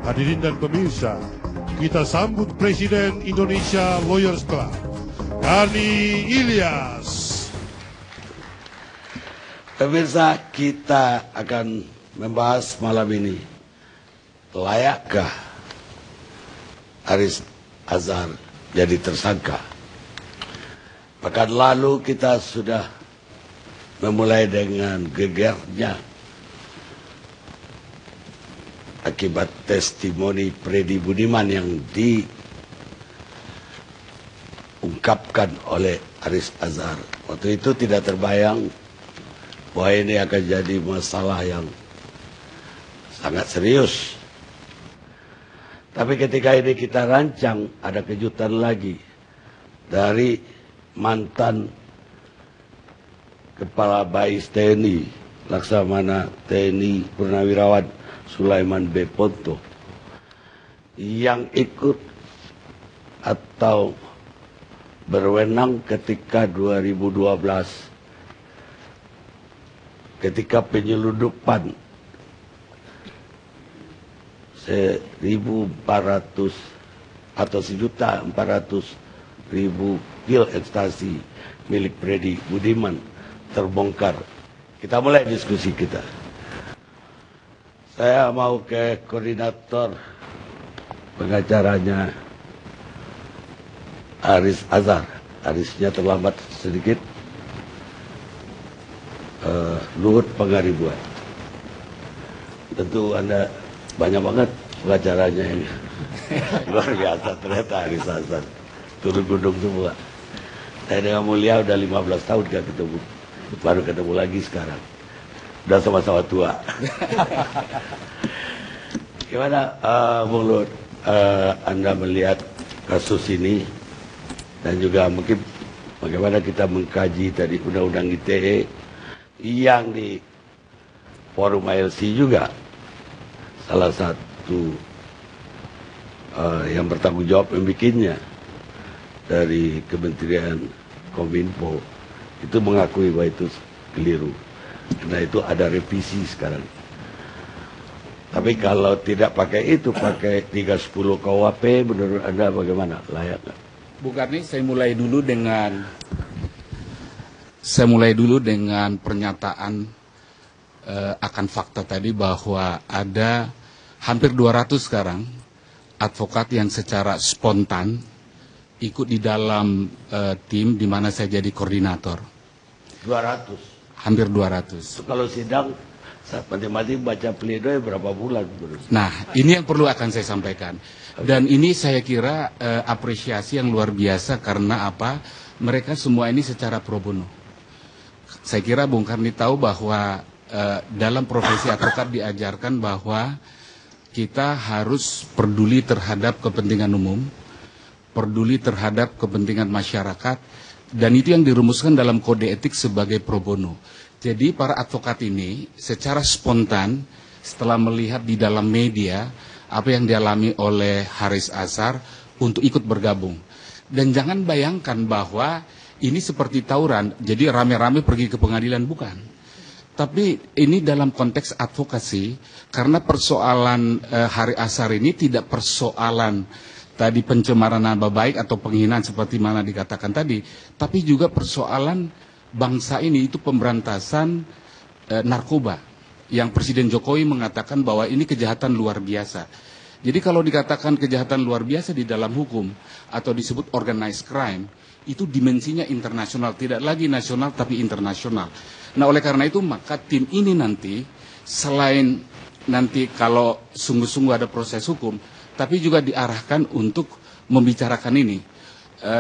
Hadirin dan pemirsa, kita sambut Presiden Indonesia Lawyers Club, Gani Ilyas. Pemirsa, kita akan membahas malam ini, layakkah Haris Azhar jadi tersangka? Pekan lalu kita sudah memulai dengan gegernya akibat testimoni Freddy Budiman yang diungkapkan oleh Haris Azhar. Waktu itu tidak terbayang bahwa ini akan jadi masalah yang sangat serius. Tapi ketika ini kita rancang, ada kejutan lagi dari mantan Kepala Bais TNI, Laksamana TNI Purnawirawan Sulaiman B. Ponto, yang ikut atau berwenang ketika 2012 ketika penyeludupan 1.400 atau 1.400.000 pil ekstasi milik Freddy Budiman terbongkar. Kita mulai diskusi kita. Saya mau ke koordinator pengacaranya Haris Azhar. Harisnya terlambat sedikit. Luhut Pangaribuan. Tentu Anda banyak banget pengacaranya ini. Luar biasa ternyata Haris Azhar. Turun gunung semua. Saya dengan Mulia udah 15 tahun gak ketemu. Baru ketemu lagi sekarang. Udah sama-sama tua. Gimana Bung Luhut, Anda melihat kasus ini dan juga mungkin bagaimana kita mengkaji tadi Undang-Undang ITE yang di forum ILC juga salah satu yang bertanggung jawab membikinnya dari Kementerian Kominfo itu mengakui bahwa itu keliru. Karena itu ada revisi sekarang. Tapi kalau tidak pakai itu, pakai 310 KUHP, menurut Anda bagaimana? Layak nggak? Bu Karni, saya mulai dulu dengan pernyataan akan fakta tadi bahwa ada hampir 200 sekarang advokat yang secara spontan ikut di dalam tim di mana saya jadi koordinator. 200? Hampir 200. Kalau sidang, mati-mati baca pledoi berapa bulan? Nah, ini yang perlu akan saya sampaikan. Dan ini saya kira apresiasi yang luar biasa karena apa? Mereka semua ini secara pro bono. Saya kira Bung Karni tahu bahwa dalam profesi advokat diajarkan bahwa kita harus peduli terhadap kepentingan umum, peduli terhadap kepentingan masyarakat, dan itu yang dirumuskan dalam kode etik sebagai pro bono. Jadi para advokat ini secara spontan setelah melihat di dalam media apa yang dialami oleh Haris Azhar untuk ikut bergabung. Dan jangan bayangkan bahwa ini seperti tawuran, jadi rame-rame pergi ke pengadilan, bukan. Tapi ini dalam konteks advokasi, karena persoalan Haris Azhar ini tidak persoalan tadi pencemaran nama baik atau penghinaan seperti mana dikatakan tadi, tapi juga persoalan bangsa ini itu pemberantasan narkoba, yang Presiden Jokowi mengatakan bahwa ini kejahatan luar biasa. Jadi kalau dikatakan kejahatan luar biasa di dalam hukum atau disebut organized crime, itu dimensinya internasional, tidak lagi nasional tapi internasional. Nah oleh karena itu maka tim ini nanti selain nanti kalau sungguh-sungguh ada proses hukum, tapi juga diarahkan untuk membicarakan ini.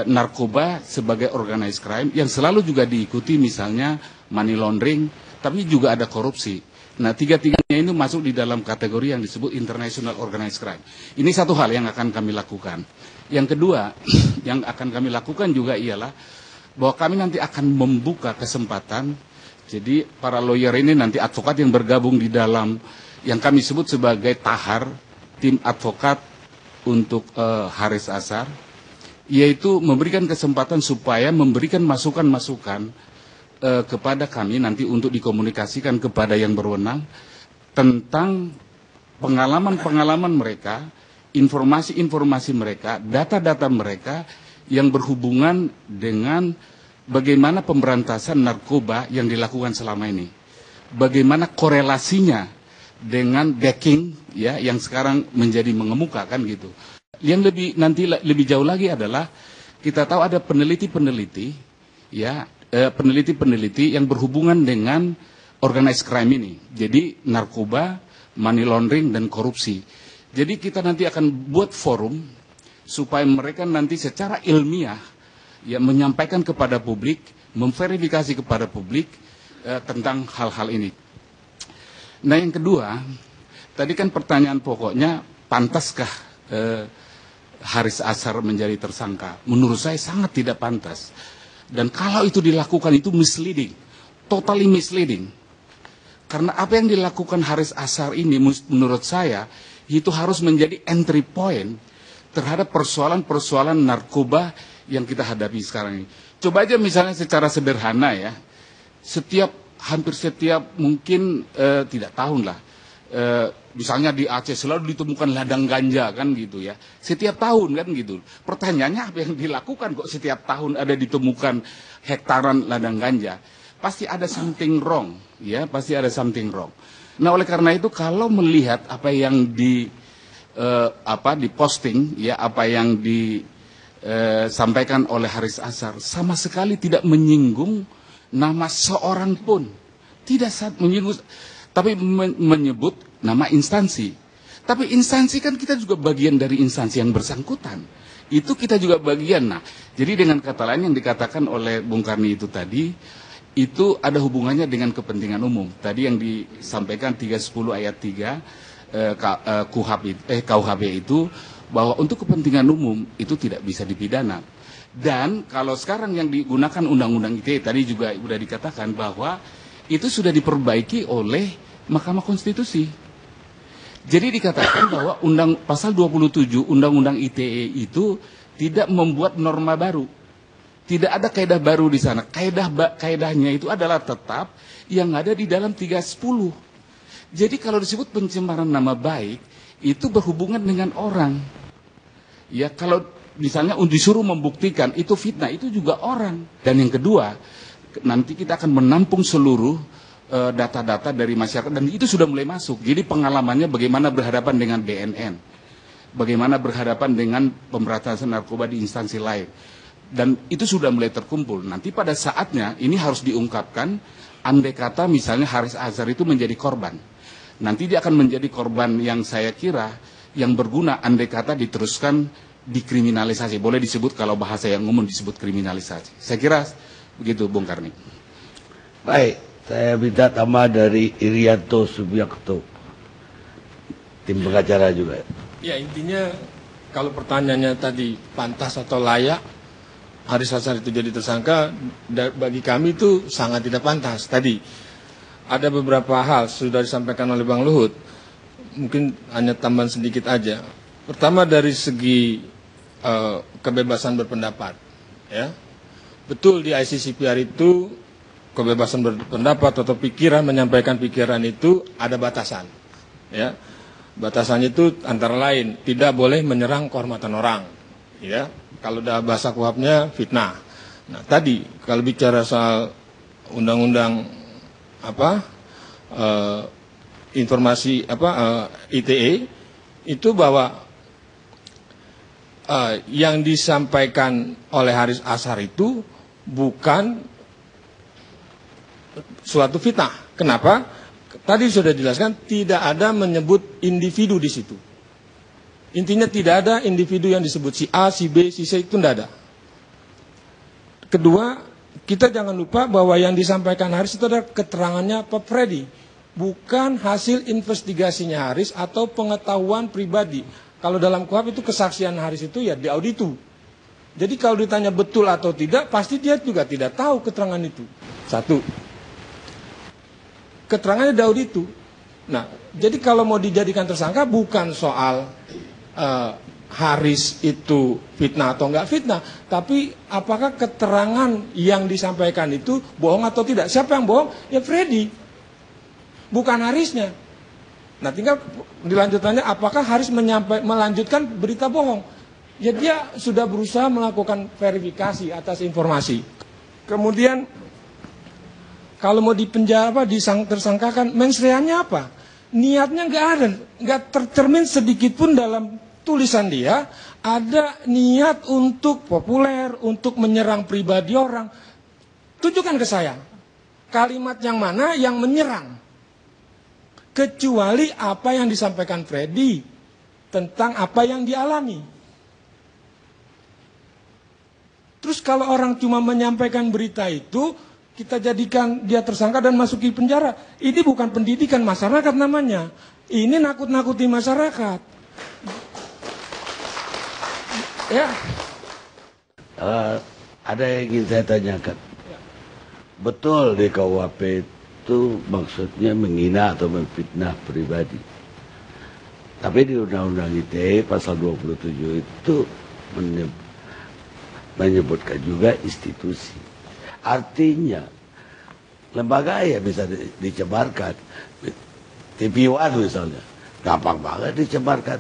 Narkoba sebagai organized crime yang selalu juga diikuti misalnya money laundering, tapi juga ada korupsi. Nah tiga-tiganya ini masuk di dalam kategori yang disebut international organized crime. Ini satu hal yang akan kami lakukan. Yang kedua yang akan kami lakukan juga ialah bahwa kami nanti akan membuka kesempatan. Jadi para lawyer ini nanti advokat yang bergabung di dalam yang kami sebut sebagai TAHAR, tim advokat untuk Haris Azhar, yaitu memberikan kesempatan supaya memberikan masukan-masukan kepada kami nanti untuk dikomunikasikan kepada yang berwenang tentang pengalaman-pengalaman mereka, informasi-informasi mereka, data-data mereka yang berhubungan dengan bagaimana pemberantasan narkoba yang dilakukan selama ini. Bagaimana korelasinya dengan backing ya yang sekarang menjadi mengemuka kan gitu. Yang lebih jauh lagi adalah kita tahu ada peneliti-peneliti ya, peneliti-peneliti yang berhubungan dengan organized crime ini. Jadi narkoba, money laundering dan korupsi. Jadi kita nanti akan buat forum supaya mereka nanti secara ilmiah ya menyampaikan kepada publik, memverifikasi kepada publik tentang hal-hal ini. Nah yang kedua, tadi kan pertanyaan pokoknya, pantaskah Haris Azhar menjadi tersangka? Menurut saya sangat tidak pantas. Dan kalau itu dilakukan itu misleading, totally misleading. Karena apa yang dilakukan Haris Azhar ini menurut saya itu harus menjadi entry point terhadap persoalan-persoalan narkoba yang kita hadapi sekarang ini. Coba aja misalnya secara sederhana ya, hampir setiap mungkin tidak tahun lah, misalnya di Aceh selalu ditemukan ladang ganja kan gitu ya, setiap tahun kan gitu. Pertanyaannya apa yang dilakukan kok setiap tahun ada ditemukan hektaran ladang ganja? Pasti ada something wrong, ya pasti ada something wrong. Nah oleh karena itu kalau melihat apa yang diposting ya, apa yang disampaikan oleh Haris Azhar sama sekali tidak menyinggung nama seorang pun, tidak menyinggung, tapi menyebut nama instansi. Tapi instansi kan kita juga bagian dari instansi yang bersangkutan. Itu kita juga bagian. Nah, jadi dengan kata lain yang dikatakan oleh Bung Karni itu tadi, itu ada hubungannya dengan kepentingan umum. Tadi yang disampaikan 310 ayat 3 KUHP itu bahwa untuk kepentingan umum itu tidak bisa dipidana. Dan kalau sekarang yang digunakan Undang-Undang ITE tadi juga sudah dikatakan bahwa itu sudah diperbaiki oleh Mahkamah Konstitusi. Jadi dikatakan bahwa pasal 27 Undang-Undang ITE itu tidak membuat norma baru. Tidak ada kaidah baru di sana. Kaidahnya itu adalah tetap yang ada di dalam 310. Jadi kalau disebut pencemaran nama baik itu berhubungan dengan orang. Ya kalau misalnya disuruh membuktikan itu fitnah, itu juga orang. Dan yang kedua, nanti kita akan menampung seluruh data-data dari masyarakat dan itu sudah mulai masuk. Jadi pengalamannya bagaimana berhadapan dengan BNN, bagaimana berhadapan dengan pemberantasan narkoba di instansi lain. Dan itu sudah mulai terkumpul. Nanti pada saatnya ini harus diungkapkan, andai kata misalnya Haris Azhar itu menjadi korban. Nanti dia akan menjadi korban yang saya kira yang berguna andai kata diteruskan dikriminalisasi. Boleh disebut kalau bahasa yang umum disebut kriminalisasi. Saya kira begitu Bung Karni. Baik, saya minta tambah dari Irianto Subiakto, tim pengacara juga. Ya intinya kalau pertanyaannya tadi pantas atau layak Haris Azhar itu jadi tersangka, bagi kami itu sangat tidak pantas. Tadi ada beberapa hal sudah disampaikan oleh Bang Luhut, mungkin hanya tambahan sedikit aja. Pertama dari segi kebebasan berpendapat, ya betul di ICCPR itu kebebasan berpendapat atau pikiran, menyampaikan pikiran itu ada batasan, ya batasannya itu antara lain tidak boleh menyerang kehormatan orang, ya. Kalau udah bahasa kuhapnya fitnah. Nah tadi kalau bicara soal undang-undang informasi ITE itu bahwa yang disampaikan oleh Haris Azhar itu bukan suatu fitnah. Kenapa? Tadi sudah dijelaskan tidak ada menyebut individu di situ. Intinya tidak ada individu yang disebut si A, si B, si C, itu tidak ada. Kedua, kita jangan lupa bahwa yang disampaikan Haris itu adalah keterangannya Pak Freddy, bukan hasil investigasinya Haris atau pengetahuan pribadi. Kalau dalam KUHP itu kesaksian Haris itu ya diauditu. Jadi kalau ditanya betul atau tidak, pasti dia juga tidak tahu keterangan itu. Satu, keterangannya diauditu. Nah, jadi kalau mau dijadikan tersangka bukan soal Haris itu fitnah atau enggak fitnah, tapi apakah keterangan yang disampaikan itu bohong atau tidak. Siapa yang bohong? Ya Freddy, bukan Harisnya. Nah, tinggal dilanjutannya apakah Haris melanjutkan berita bohong? Ya, dia sudah berusaha melakukan verifikasi atas informasi. Kemudian kalau mau dipenjara, tersangkakan, mensreanya apa? Niatnya nggak ada, nggak tercermin sedikit pun dalam tulisan dia ada niat untuk populer, untuk menyerang pribadi orang. Tunjukkan ke saya kalimat yang mana yang menyerang, kecuali apa yang disampaikan Freddy tentang apa yang dialami. Terus kalau orang cuma menyampaikan berita itu, kita jadikan dia tersangka dan masuki penjara. Ini bukan pendidikan masyarakat namanya. Ini nakut-nakuti masyarakat. Ya. Ada yang ingin saya tanyakan. Betul di KUHP itu maksudnya menghina atau memfitnah pribadi. Tapi di Undang-Undang ITE pasal 27 itu menyebutkan juga institusi. Artinya lembaga ya bisa dicemarkan. TV One misalnya, gampang banget dicemarkan.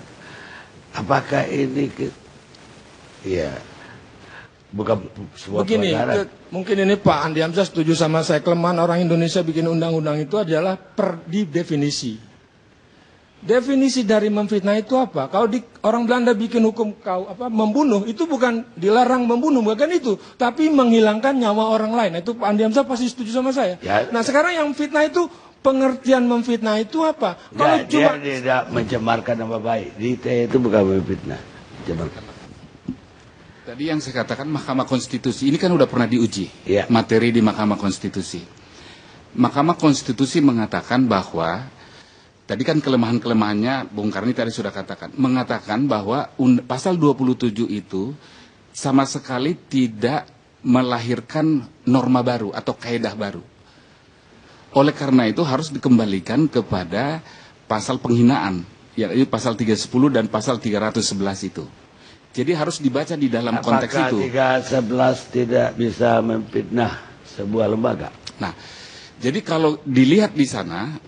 Apakah ini ya bukan sebuah pelanggaran? Mungkin ini Pak Andi Hamzah setuju sama saya, kelemahan orang Indonesia bikin undang-undang itu adalah di definisi. Definisi dari memfitnah itu apa? Kalau orang Belanda bikin hukum membunuh, itu bukan dilarang membunuh, bukan itu, tapi menghilangkan nyawa orang lain. Itu Pak Andi Hamzah pasti setuju sama saya. Ya. Nah, sekarang yang fitnah itu, pengertian memfitnah itu apa? Kalau cuma dia tidak mencemarkan nama baik, di ITE itu bukan memfitnah, mencemarkan. Tadi yang saya katakan Mahkamah Konstitusi ini kan udah pernah diuji materi di Mahkamah Konstitusi. Mahkamah Konstitusi mengatakan bahwa tadi kan kelemahan-kelemahannya Bung Karni tadi sudah katakan, mengatakan bahwa pasal 27 itu sama sekali tidak melahirkan norma baru atau kaedah baru. Oleh karena itu harus dikembalikan kepada pasal penghinaan, yaitu pasal 310 dan pasal 311 itu. Jadi harus dibaca di dalam konteks itu. Apakah 311 tidak bisa memfitnah sebuah lembaga? Nah, jadi kalau dilihat di sana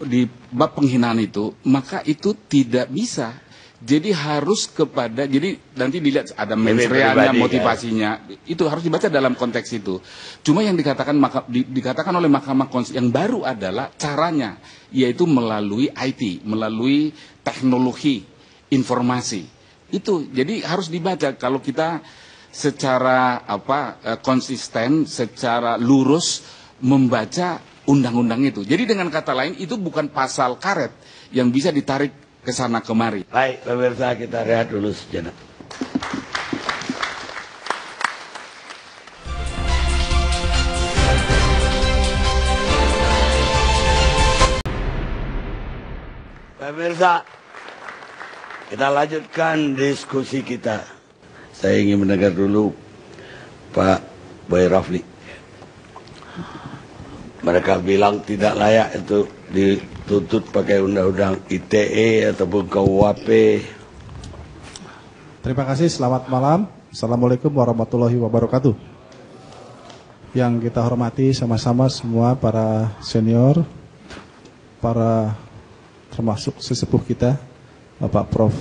di bab penghinaan itu, maka itu tidak bisa. Jadi harus kepada, jadi nanti dilihat ada mensreanya, motivasinya, itu harus dibaca dalam konteks itu. Cuma yang dikatakan oleh Mahkamah Konstitusi yang baru adalah caranya, yaitu melalui IT, melalui teknologi informasi. Itu jadi harus dibaca. Kalau kita secara konsisten, secara lurus membaca undang-undang itu. Jadi dengan kata lain itu bukan pasal karet yang bisa ditarik ke sana kemari. Baik, pemirsa, kita rehat dulu sejenak. Pemirsa, kita lanjutkan diskusi kita. Saya ingin mendengar dulu Pak Boy Rafli. Mereka bilang tidak layak itu dituntut pakai undang-undang ITE ataupun KUHP. Terima kasih, selamat malam. Assalamualaikum warahmatullahi wabarakatuh. Yang kita hormati sama-sama semua para senior, para termasuk sesepuh kita, Bapak Prof.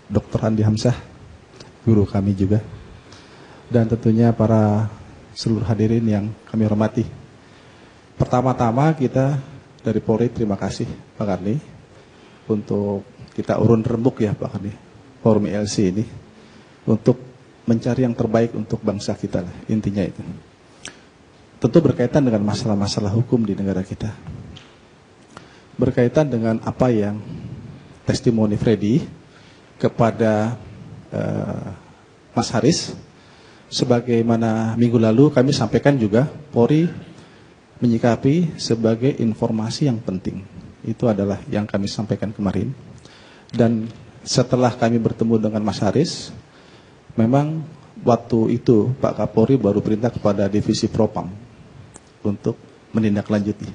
Dr. Andi Hamzah, guru kami juga. Dan tentunya para seluruh hadirin yang kami hormati. Pertama-tama kita dari Polri terima kasih Pak Karni untuk kita urun rembuk ya Pak Karni, forum ILC ini untuk mencari yang terbaik untuk bangsa kita lah, intinya itu. Tentu berkaitan dengan masalah-masalah hukum di negara kita. Berkaitan dengan apa yang testimoni Freddy kepada Mas Haris, sebagaimana minggu lalu kami sampaikan juga, Polri menyikapi sebagai informasi yang penting. Itu adalah yang kami sampaikan kemarin. Dan setelah kami bertemu dengan Mas Haris, memang waktu itu Pak Kapolri baru perintah kepada Divisi Propam untuk menindaklanjuti.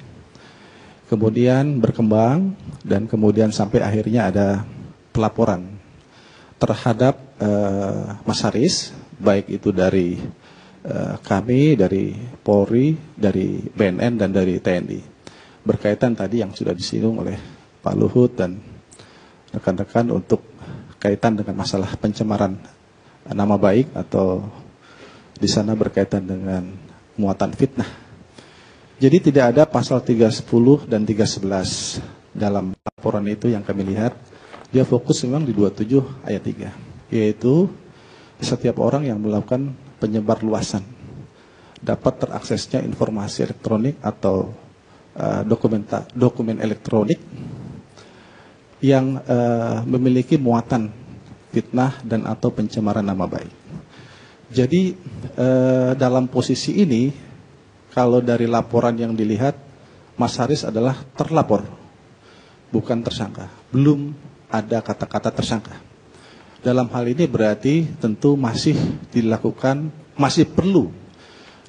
Kemudian berkembang dan kemudian sampai akhirnya ada pelaporan terhadap Mas Haris, baik itu dari kami, dari Polri, dari BNN, dan dari TNI. Berkaitan tadi yang sudah disinggung oleh Pak Luhut dan rekan-rekan untuk kaitan dengan masalah pencemaran nama baik atau di sana berkaitan dengan muatan fitnah. Jadi tidak ada pasal 310 dan 311 dalam laporan itu yang kami lihat. Dia fokus memang di 27 ayat 3, yaitu setiap orang yang melakukan penyebar luasan dapat teraksesnya informasi elektronik atau dokumen elektronik yang memiliki muatan fitnah dan atau pencemaran nama baik. Jadi dalam posisi ini, kalau dari laporan yang dilihat, Mas Haris adalah terlapor, bukan tersangka. Belum ada kata-kata tersangka. Dalam hal ini berarti tentu masih perlu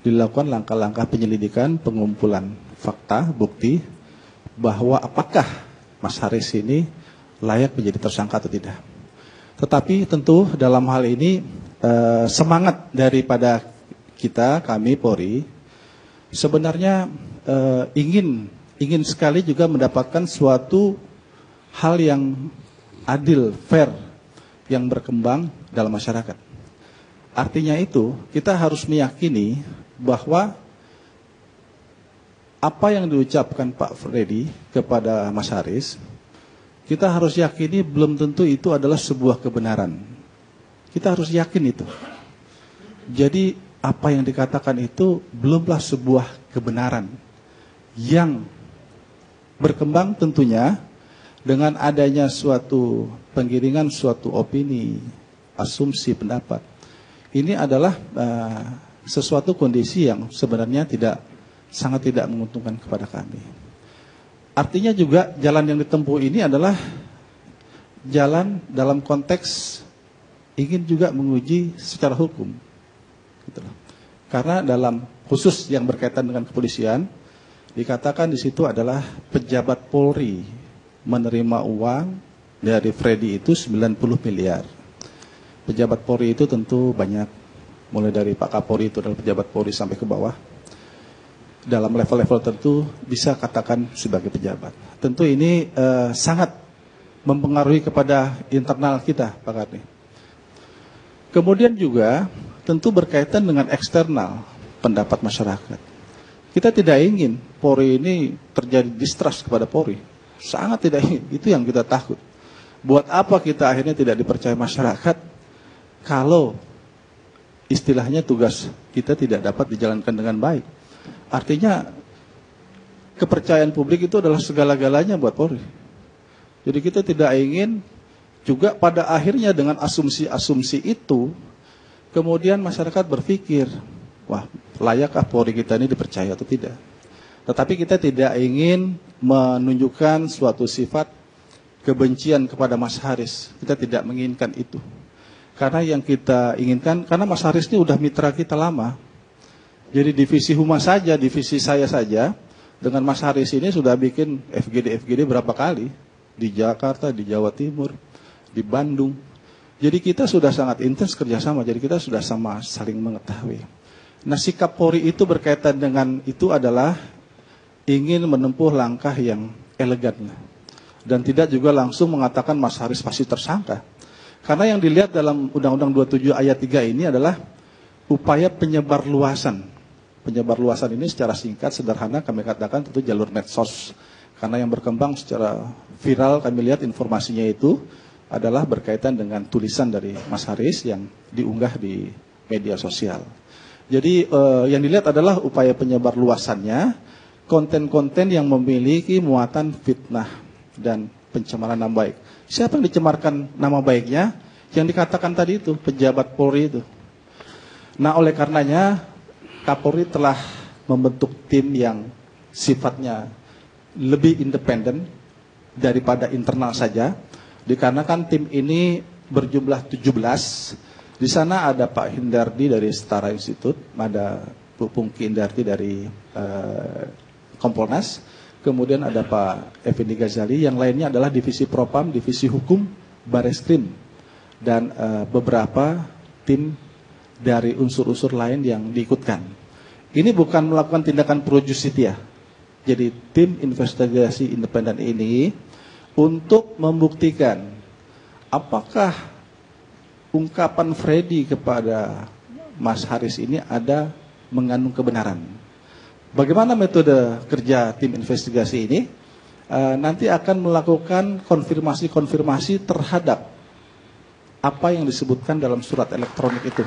dilakukan langkah-langkah penyelidikan, pengumpulan fakta, bukti, bahwa apakah Mas Haris ini layak menjadi tersangka atau tidak. Tetapi tentu dalam hal ini semangat daripada kami Polri, sebenarnya ingin sekali juga mendapatkan suatu hal yang adil, fair, yang berkembang dalam masyarakat. Artinya itu, kita harus meyakini bahwa apa yang diucapkan Pak Freddy kepada Mas Haris, kita harus yakini belum tentu itu adalah sebuah kebenaran. Kita harus yakin itu. Jadi apa yang dikatakan itu belumlah sebuah kebenaran yang berkembang tentunya dengan adanya suatu penggiringan, suatu opini, asumsi, pendapat. Ini adalah sesuatu kondisi yang sebenarnya sangat tidak menguntungkan kepada kami. Artinya juga jalan yang ditempuh ini adalah jalan dalam konteks ingin juga menguji secara hukum. Gitu loh. Karena dalam khusus yang berkaitan dengan kepolisian, dikatakan di situ adalah pejabat Polri menerima uang dari Freddy itu 90 miliar. Pejabat Polri itu tentu banyak, mulai dari Pak Kapolri itu adalah pejabat Polri sampai ke bawah. Dalam level-level tentu bisa katakan sebagai pejabat. Tentu ini sangat mempengaruhi kepada internal kita, Pak Karni. Kemudian juga tentu berkaitan dengan eksternal pendapat masyarakat. Kita tidak ingin Polri ini terjadi distrust kepada Polri. Sangat tidak ingin. Itu yang kita takut. Buat apa kita akhirnya tidak dipercaya masyarakat kalau istilahnya tugas kita tidak dapat dijalankan dengan baik. Artinya kepercayaan publik itu adalah segala-galanya buat Polri. Jadi kita tidak ingin juga pada akhirnya dengan asumsi-asumsi itu kemudian masyarakat berpikir, wah, layakkah Polri kita ini dipercaya atau tidak? Tetapi kita tidak ingin menunjukkan suatu sifat kebencian kepada Mas Haris. Kita tidak menginginkan itu. Karena yang kita inginkan, karena Mas Haris ini udah mitra kita lama. Jadi divisi humas saja, divisi saya saja, dengan Mas Haris ini sudah bikin FGD berapa kali. Di Jakarta, di Jawa Timur, di Bandung. Jadi kita sudah sangat intens kerjasama, jadi kita sudah sama saling mengetahui. Nah, sikap Polri itu berkaitan dengan itu adalah ingin menempuh langkah yang elegan. Dan tidak juga langsung mengatakan Mas Haris pasti tersangka. Karena yang dilihat dalam Undang-Undang 27 ayat 3 ini adalah upaya penyebar luasan. Penyebar luasan ini secara singkat, sederhana kami katakan tentu jalur medsos. Karena yang berkembang secara viral kami lihat informasinya itu adalah berkaitan dengan tulisan dari Mas Haris yang diunggah di media sosial. Jadi yang dilihat adalah upaya penyebar luasannya, konten-konten yang memiliki muatan fitnah dan pencemaran nama baik. Siapa yang dicemarkan nama baiknya? Yang dikatakan tadi itu, pejabat Polri itu. Nah, oleh karenanya Kapolri telah membentuk tim yang sifatnya lebih independen daripada internal saja. Dikarenakan tim ini berjumlah 17. Di sana ada Pak Hindardi dari Setara Institute, ada Bu Pungki Indarti dari Kompolnas, kemudian ada Pak Effendi Ghazali, yang lainnya adalah Divisi Propam, Divisi Hukum, Bareskrim, dan beberapa tim dari unsur-unsur lain yang diikutkan. Ini bukan melakukan tindakan pro justisia. Jadi tim investigasi independen ini untuk membuktikan apakah ungkapan Freddy kepada Mas Haris ini ada mengandung kebenaran. Bagaimana metode kerja tim investigasi ini? Nanti akan melakukan konfirmasi-konfirmasi terhadap apa yang disebutkan dalam surat elektronik itu.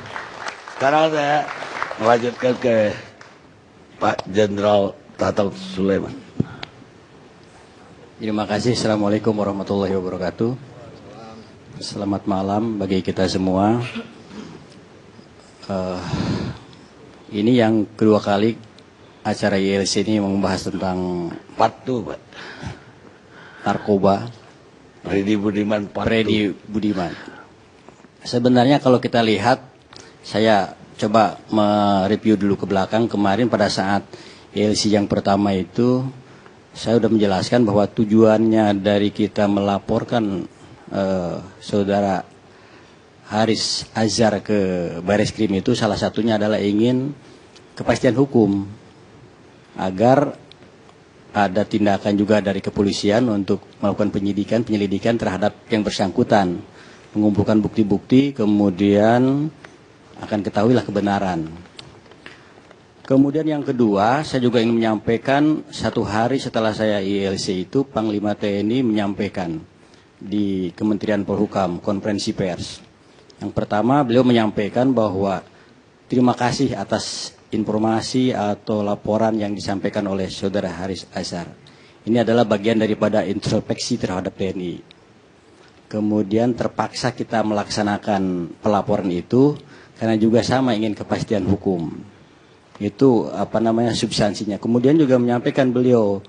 Sekarang saya melanjutkan ke Pak Jenderal Tatal Sulaiman. Terima kasih. Assalamualaikum warahmatullahi wabarakatuh. Selamat malam bagi kita semua. Ini yang kedua kali acara ILC ini membahas tentang Patu, Pak. narkoba. Freddy Budiman Patu. Freddy Budiman. Sebenarnya kalau kita lihat, saya coba mereview dulu ke belakang. Kemarin pada saat ILC yang pertama itu, saya sudah menjelaskan bahwa tujuannya dari kita melaporkan saudara Haris Azhar ke Bareskrim itu salah satunya adalah ingin kepastian hukum agar ada tindakan juga dari kepolisian untuk melakukan penyelidikan terhadap yang bersangkutan, mengumpulkan bukti-bukti, kemudian akan ketahuilah kebenaran. Kemudian yang kedua, saya juga ingin menyampaikan 1 hari setelah saya ILC itu, Panglima TNI menyampaikan di Kementerian Polhukam konferensi pers. Yang pertama, beliau menyampaikan bahwa terima kasih atas informasi atau laporan yang disampaikan oleh saudara Haris Azhar. Ini adalah bagian daripada introspeksi terhadap TNI. Kemudian terpaksa kita melaksanakan pelaporan itu karena juga sama ingin kepastian hukum. Itu substansinya. Kemudian juga menyampaikan beliau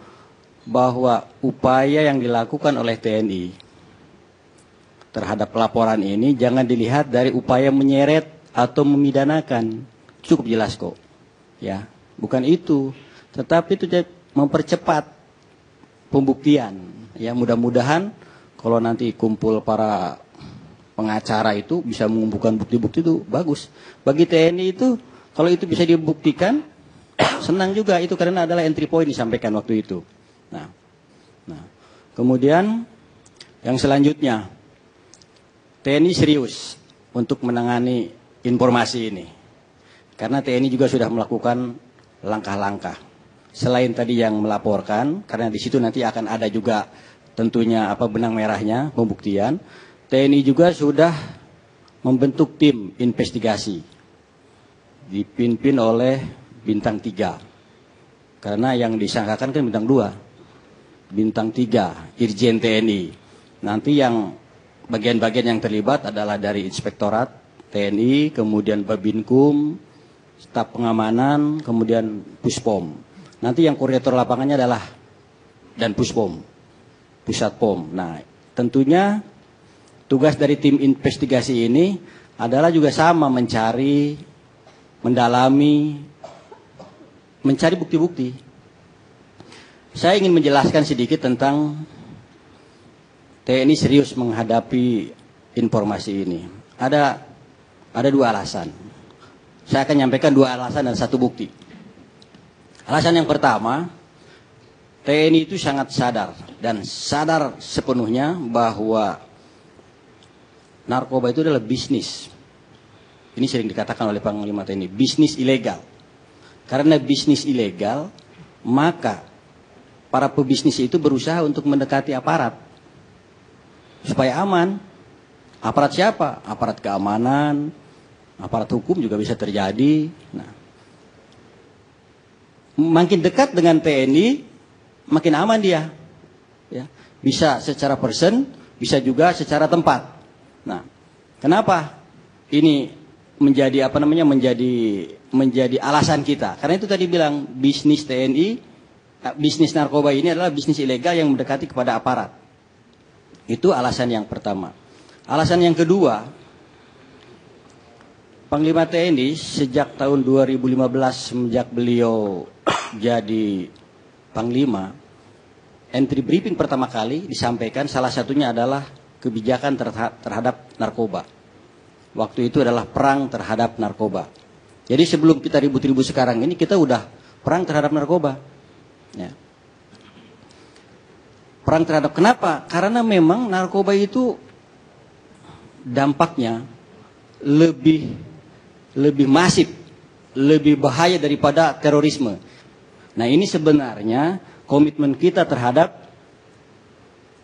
bahwa upaya yang dilakukan oleh TNI terhadap laporan ini jangan dilihat dari upaya menyeret atau memidanakan. Cukup jelas kok. Ya, bukan itu. Tetapi itu mempercepat pembuktian. Ya, mudah-mudahan kalau nanti kumpul para pengacara itu bisa mengumpulkan bukti-bukti itu bagus. Bagi TNI itu kalau itu bisa dibuktikan senang juga itu karena adalah entry point disampaikan waktu itu. Nah, kemudian yang selanjutnya TNI serius untuk menangani informasi ini. Karena TNI juga sudah melakukan langkah-langkah. Selain tadi yang melaporkan, karena di situ nanti akan ada juga tentunya benang merahnya, pembuktian. TNI juga sudah membentuk tim investigasi. Dipimpin oleh Bintang 3. Karena yang disangkakan kan Bintang 2. Bintang 3, Irjen TNI. Nanti yang bagian-bagian yang terlibat adalah dari Inspektorat TNI, kemudian Babinkum, staf pengamanan, kemudian Puspom. Nanti yang koordinator lapangannya adalah dan Puspom, Pusat Pom. Nah, tentunya tugas dari tim investigasi ini adalah juga sama mencari, mendalami, mencari bukti-bukti. Saya ingin menjelaskan sedikit tentang TNI serius menghadapi informasi ini. Ada 2 alasan. Saya akan nyampaikan 2 alasan dan 1 bukti. Alasan yang pertama, TNI itu sangat sadar dan sadar sepenuhnya bahwa narkoba itu adalah bisnis. Ini sering dikatakan oleh Panglima TNI, bisnis ilegal. Karena bisnis ilegal, maka para pebisnis itu berusaha untuk mendekati aparat. Supaya aman. Aparat siapa? Aparat keamanan, aparat hukum juga bisa terjadi. Nah, makin dekat dengan TNI, makin aman dia. Ya, bisa secara person, bisa juga secara tempat. Nah, kenapa ini menjadi menjadi alasan kita? Karena itu tadi bilang bisnis TNI, bisnis narkoba ini adalah bisnis ilegal yang mendekati kepada aparat. Itu alasan yang pertama. Alasan yang kedua, Panglima TNI sejak tahun 2015 semenjak beliau jadi Panglima, entry briefing pertama kali disampaikan salah satunya adalah kebijakan terhadap narkoba. Waktu itu adalah perang terhadap narkoba. Jadi sebelum kita ribut-ribut sekarang ini kita udah perang terhadap narkoba. Ya. perang terhadap, kenapa? Karena memang narkoba itu dampaknya lebih masif, lebih bahaya daripada terorisme. Nah, ini sebenarnya komitmen kita terhadap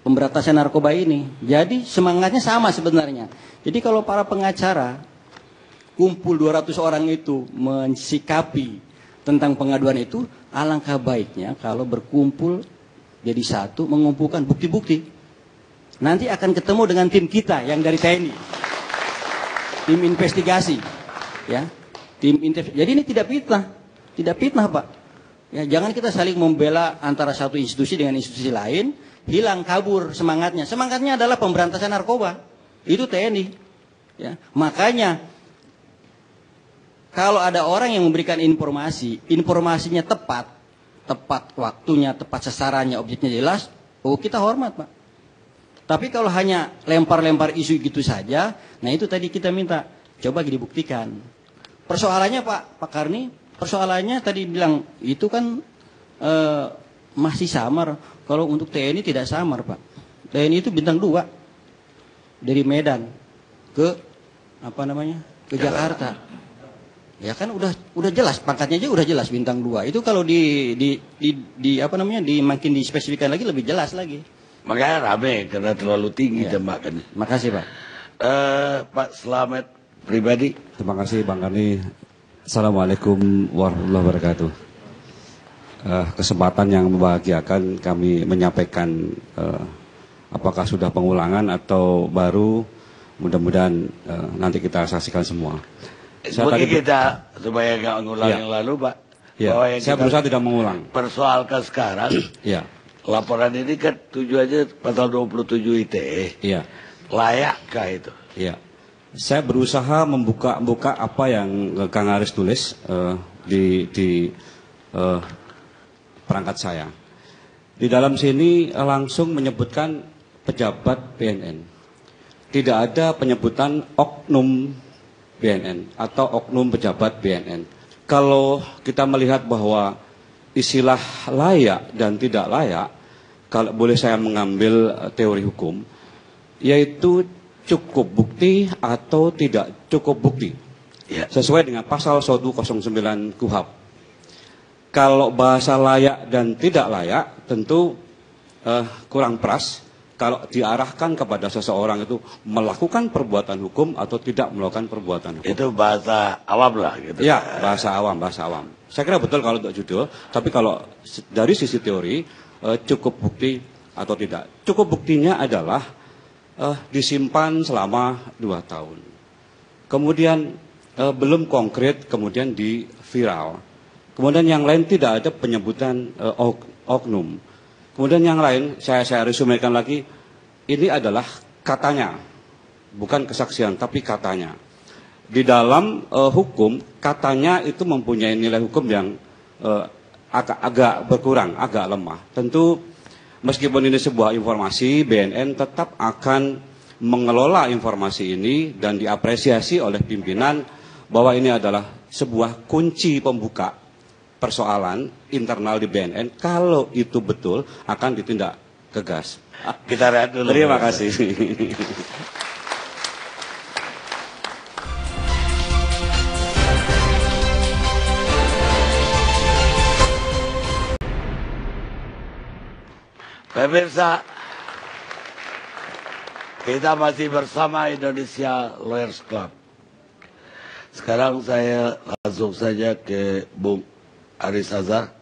pemberantasan narkoba ini. Jadi semangatnya sama sebenarnya. Jadi kalau para pengacara kumpul 200 orang itu mensikapi tentang pengaduan itu, alangkah baiknya kalau berkumpul jadi satu, mengumpulkan bukti-bukti. Nanti akan ketemu dengan tim kita yang dari TNI, tim investigasi, ya, jadi ini tidak fitnah, Pak. Ya, jangan kita saling membela antara satu institusi dengan institusi lain, hilang kabur semangatnya. Semangatnya adalah pemberantasan narkoba, itu TNI. Ya, makanya kalau ada orang yang memberikan informasinya tepat waktunya, tepat sasarannya, objeknya jelas, oh kita hormat, Pak. Tapi kalau hanya lempar-lempar isu gitu saja, nah itu tadi kita minta, coba dibuktikan. Persoalannya Pak Karni, persoalannya tadi bilang, itu kan masih samar. Kalau untuk TNI tidak samar, Pak. TNI itu bintang 2. Dari Medan ke ke Jakarta. Ya kan udah jelas, pangkatnya aja udah jelas bintang 2. Itu kalau makin dispesifikkan lagi lebih jelas lagi. Makanya rame karena terlalu tinggi tembakannya. Makasih, Pak. Pak Slamet pribadi. Terima kasih Bang Karni. Assalamualaikum warahmatullahi wabarakatuh. Kesempatan yang membahagiakan kami menyampaikan apakah sudah pengulangan atau baru, mudah-mudahan nanti kita saksikan semua. Mungkin kita supaya nggak mengulang yang lalu, Pak. Ya, saya berusaha tidak mengulang. Persoalkan sekarang. Ya. Laporan ini kan tujuannya pasal 27 ITE. Iya. Layakkah itu? Iya. Saya berusaha membuka apa yang Kang Aris tulis di perangkat saya. Di dalam sini langsung menyebutkan pejabat BNN. Tidak ada penyebutan oknum BNN atau oknum pejabat BNN. Kalau kita melihat bahwa istilah layak dan tidak layak, kalau boleh saya mengambil teori hukum, yaitu cukup bukti atau tidak cukup bukti. Ya. Sesuai dengan pasal 109 KUHP. Kalau bahasa layak dan tidak layak, tentu kurang pas kalau diarahkan kepada seseorang itu melakukan perbuatan hukum atau tidak melakukan perbuatan hukum. Itu bahasa awam lah gitu. Ya, bahasa awam. Saya kira betul kalau untuk judul, tapi kalau dari sisi teori, cukup bukti atau tidak. Cukup buktinya adalah disimpan selama 2 tahun. Kemudian belum konkret, kemudian di viral. Kemudian yang lain tidak ada penyebutan oknum. Kemudian yang lain, saya resumekan lagi, ini adalah katanya, bukan kesaksian, tapi katanya. Di dalam hukum, katanya itu mempunyai nilai hukum yang agak berkurang, agak lemah. Tentu meskipun ini sebuah informasi, BNN tetap akan mengelola informasi ini dan diapresiasi oleh pimpinan bahwa ini adalah sebuah kunci pembuka persoalan internal di BNN. Kalau itu betul akan ditindak tegas. Kita lihat dulu. Terima kasih. Pemirsa, kita masih bersama Indonesia Lawyers Club. Sekarang saya langsung saja ke Bung Aris Azhar.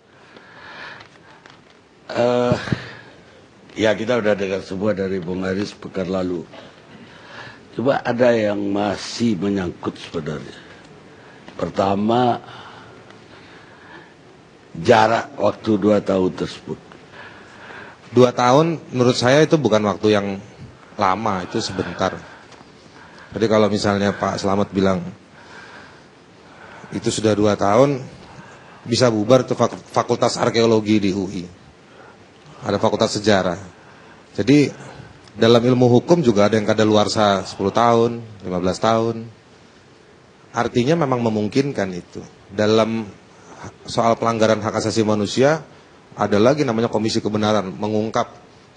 Ya kita udah dengar semua dari Bung Aris pekan lalu. Coba ada yang masih menyangkut sebenarnya. Pertama, jarak waktu 2 tahun tersebut. 2 tahun menurut saya itu bukan waktu yang lama, itu sebentar. Jadi kalau misalnya Pak Slamet bilang itu sudah 2 tahun, bisa bubar itu fakultas arkeologi di UI. Ada fakultas sejarah. Jadi dalam ilmu hukum juga ada yang kadaluarsa 10 tahun, 15 tahun. Artinya memang memungkinkan itu. Dalam soal pelanggaran hak asasi manusia, ada lagi namanya komisi kebenaran, mengungkap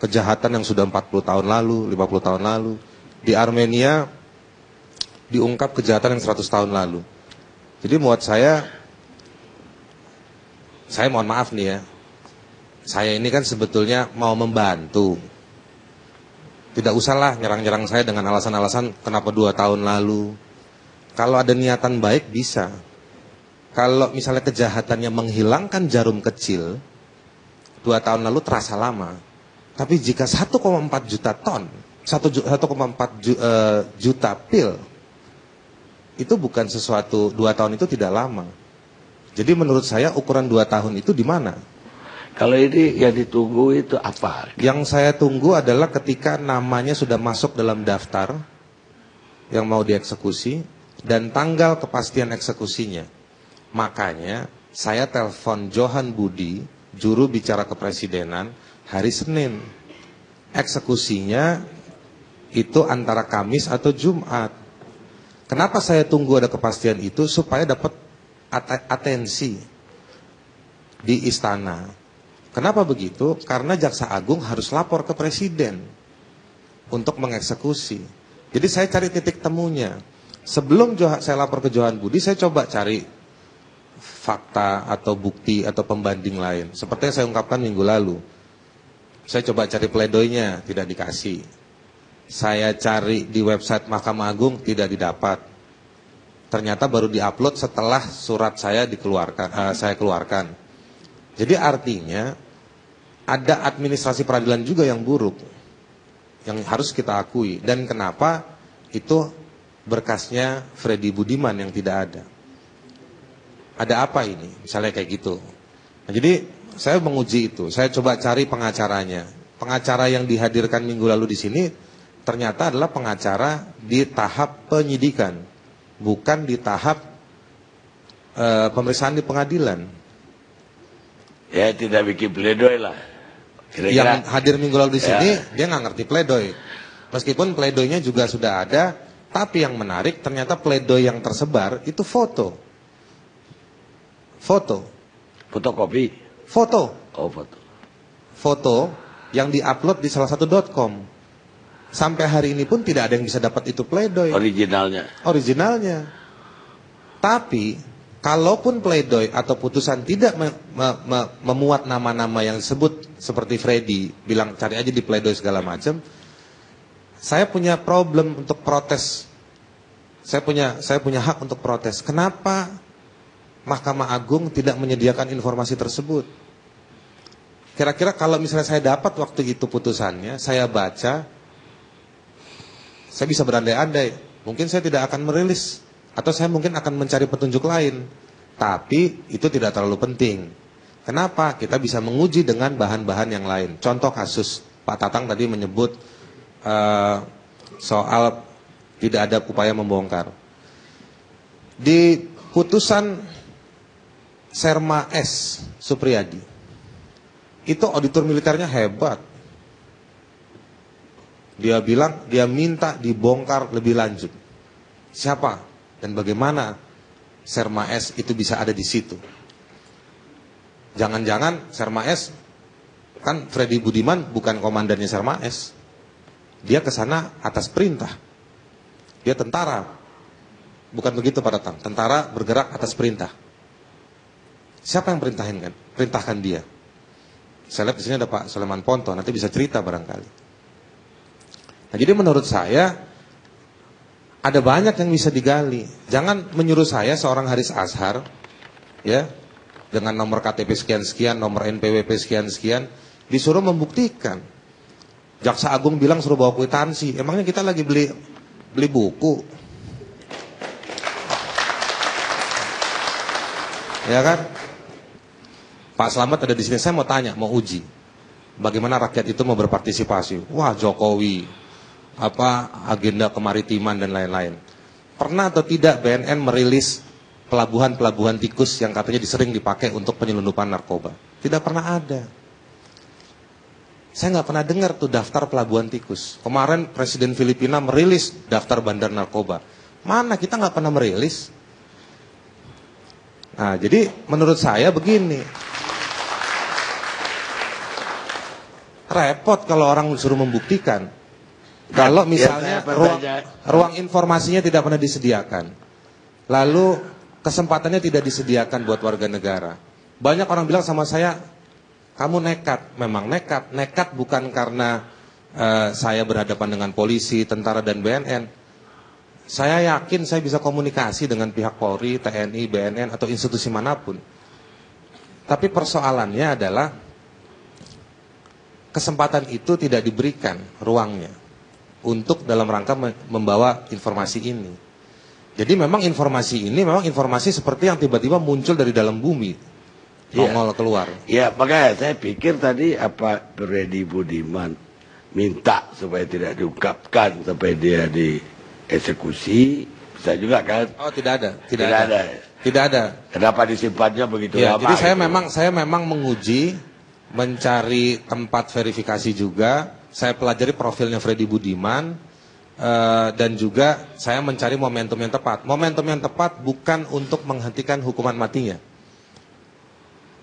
kejahatan yang sudah 40 tahun lalu, 50 tahun lalu. Di Armenia diungkap kejahatan yang 100 tahun lalu. Jadi buat saya mohon maaf nih ya, saya ini kan sebetulnya mau membantu. Tidak usahlah nyerang-nyerang saya dengan alasan-alasan kenapa 2 tahun lalu. Kalau ada niatan baik bisa. Kalau misalnya kejahatannya menghilangkan jarum kecil, 2 tahun lalu terasa lama. Tapi jika 1,4 juta ton, 1,4 juta pil, itu bukan sesuatu, 2 tahun itu tidak lama. Jadi menurut saya ukuran 2 tahun itu di mana? Kalau ini yang ditunggu itu apa? Yang saya tunggu adalah ketika namanya sudah masuk dalam daftar yang mau dieksekusi dan tanggal kepastian eksekusinya. Makanya saya telepon Johan Budi, juru bicara kepresidenan, hari Senin. Eksekusinya itu antara Kamis atau Jumat. Kenapa saya tunggu ada kepastian itu? Supaya dapat atensi di istana. Kenapa begitu? Karena Jaksa Agung harus lapor ke Presiden untuk mengeksekusi. Jadi saya cari titik temunya. Sebelum saya lapor ke Johan Budi, saya coba cari fakta atau bukti atau pembanding lain. Seperti yang saya ungkapkan minggu lalu. Saya coba cari pledoinya, tidak dikasih. Saya cari di website Mahkamah Agung, tidak didapat. Ternyata baru diupload setelah surat saya saya keluarkan. Jadi artinya ada administrasi peradilan juga yang buruk, yang harus kita akui. Dan kenapa itu berkasnya Freddy Budiman yang tidak ada? Ada apa ini? Misalnya kayak gitu. Nah, jadi saya menguji itu. Saya coba cari pengacaranya. Pengacara yang dihadirkan minggu lalu di sini ternyata adalah pengacara di tahap penyidikan, bukan di tahap pemeriksaan di pengadilan. Ya tidak bikin pledoi lah. Kira-kira. Yang hadir minggu lalu di sini dia nggak ngerti pledoi. Meskipun pledoinya juga sudah ada, tapi yang menarik ternyata pledoi yang tersebar itu foto. Fotokopi. Foto. Oh, foto. Foto yang diupload di salah satu.com. Sampai hari ini pun tidak ada yang bisa dapat itu pledoi. Originalnya. Tapi kalaupun pledoi atau putusan tidak memuat nama-nama yang disebut seperti Freddy bilang cari aja di pledoi segala macam, saya punya problem untuk protes. Saya punya hak untuk protes. Kenapa Mahkamah Agung tidak menyediakan informasi tersebut? Kira-kira kalau misalnya saya dapat waktu itu putusannya, saya baca, saya bisa berandai-andai. Mungkin saya tidak akan merilis, atau saya mungkin akan mencari petunjuk lain. Tapi itu tidak terlalu penting. Kenapa? Kita bisa menguji dengan bahan-bahan yang lain. Contoh kasus, Pak Tatang tadi menyebut soal tidak ada upaya membongkar. Di putusan Serma S. Supriyadi, itu auditor militernya hebat. Dia bilang, dia minta dibongkar lebih lanjut. Siapa dan bagaimana Serma S itu bisa ada di situ? Jangan-jangan Serma S, kan Freddy Budiman bukan komandannya Serma S. Dia ke sana atas perintah. Dia tentara. Bukan begitu Pak Tatang. Tentara bergerak atas perintah. Siapa yang perintahkan dia? Saya lihat di sini ada Pak Sulaiman Ponto, nanti bisa cerita barangkali. Nah, jadi menurut saya ada banyak yang bisa digali. Jangan menyuruh saya seorang Haris Azhar, ya, dengan nomor KTP sekian-sekian, nomor NPWP sekian-sekian, disuruh membuktikan. Jaksa Agung bilang suruh bawa kwitansi. Emangnya kita lagi beli buku? Ya kan? Pak Slamet ada di sini, saya mau tanya, mau uji. Bagaimana rakyat itu mau berpartisipasi? Wah, Jokowi, agenda kemaritiman dan lain-lain. Pernah atau tidak BNN merilis pelabuhan-pelabuhan tikus yang katanya sering dipakai untuk penyelundupan narkoba? Tidak pernah ada. Saya nggak pernah dengar tuh daftar pelabuhan tikus. Kemarin Presiden Filipina merilis daftar bandar narkoba. Mana kita nggak pernah merilis? Nah, jadi menurut saya begini. Repot kalau orang disuruh membuktikan. Kalau misalnya ruang informasinya tidak pernah disediakan. Lalu kesempatannya tidak disediakan buat warga negara. Banyak orang bilang sama saya, kamu nekat. Memang nekat. Nekat bukan karena saya berhadapan dengan polisi, tentara, dan BNN. Saya yakin saya bisa komunikasi dengan pihak Polri, TNI, BNN, atau institusi manapun. Tapi persoalannya adalah kesempatan itu tidak diberikan ruangnya untuk dalam rangka membawa informasi ini. Jadi memang informasi ini memang informasi seperti yang tiba-tiba muncul dari dalam bumi, nongol keluar. Ya, makanya saya pikir tadi apa Freddy Budiman minta supaya tidak diungkapkan sampai dia dieksekusi, bisa juga kan? Oh, tidak ada. Tidak ada. Kenapa disimpannya begitu ya, lama? Jadi saya memang menguji, mencari tempat verifikasi juga. Saya pelajari profilnya Freddy Budiman, dan juga saya mencari momentum yang tepat. Momentum yang tepat bukan untuk menghentikan hukuman matinya.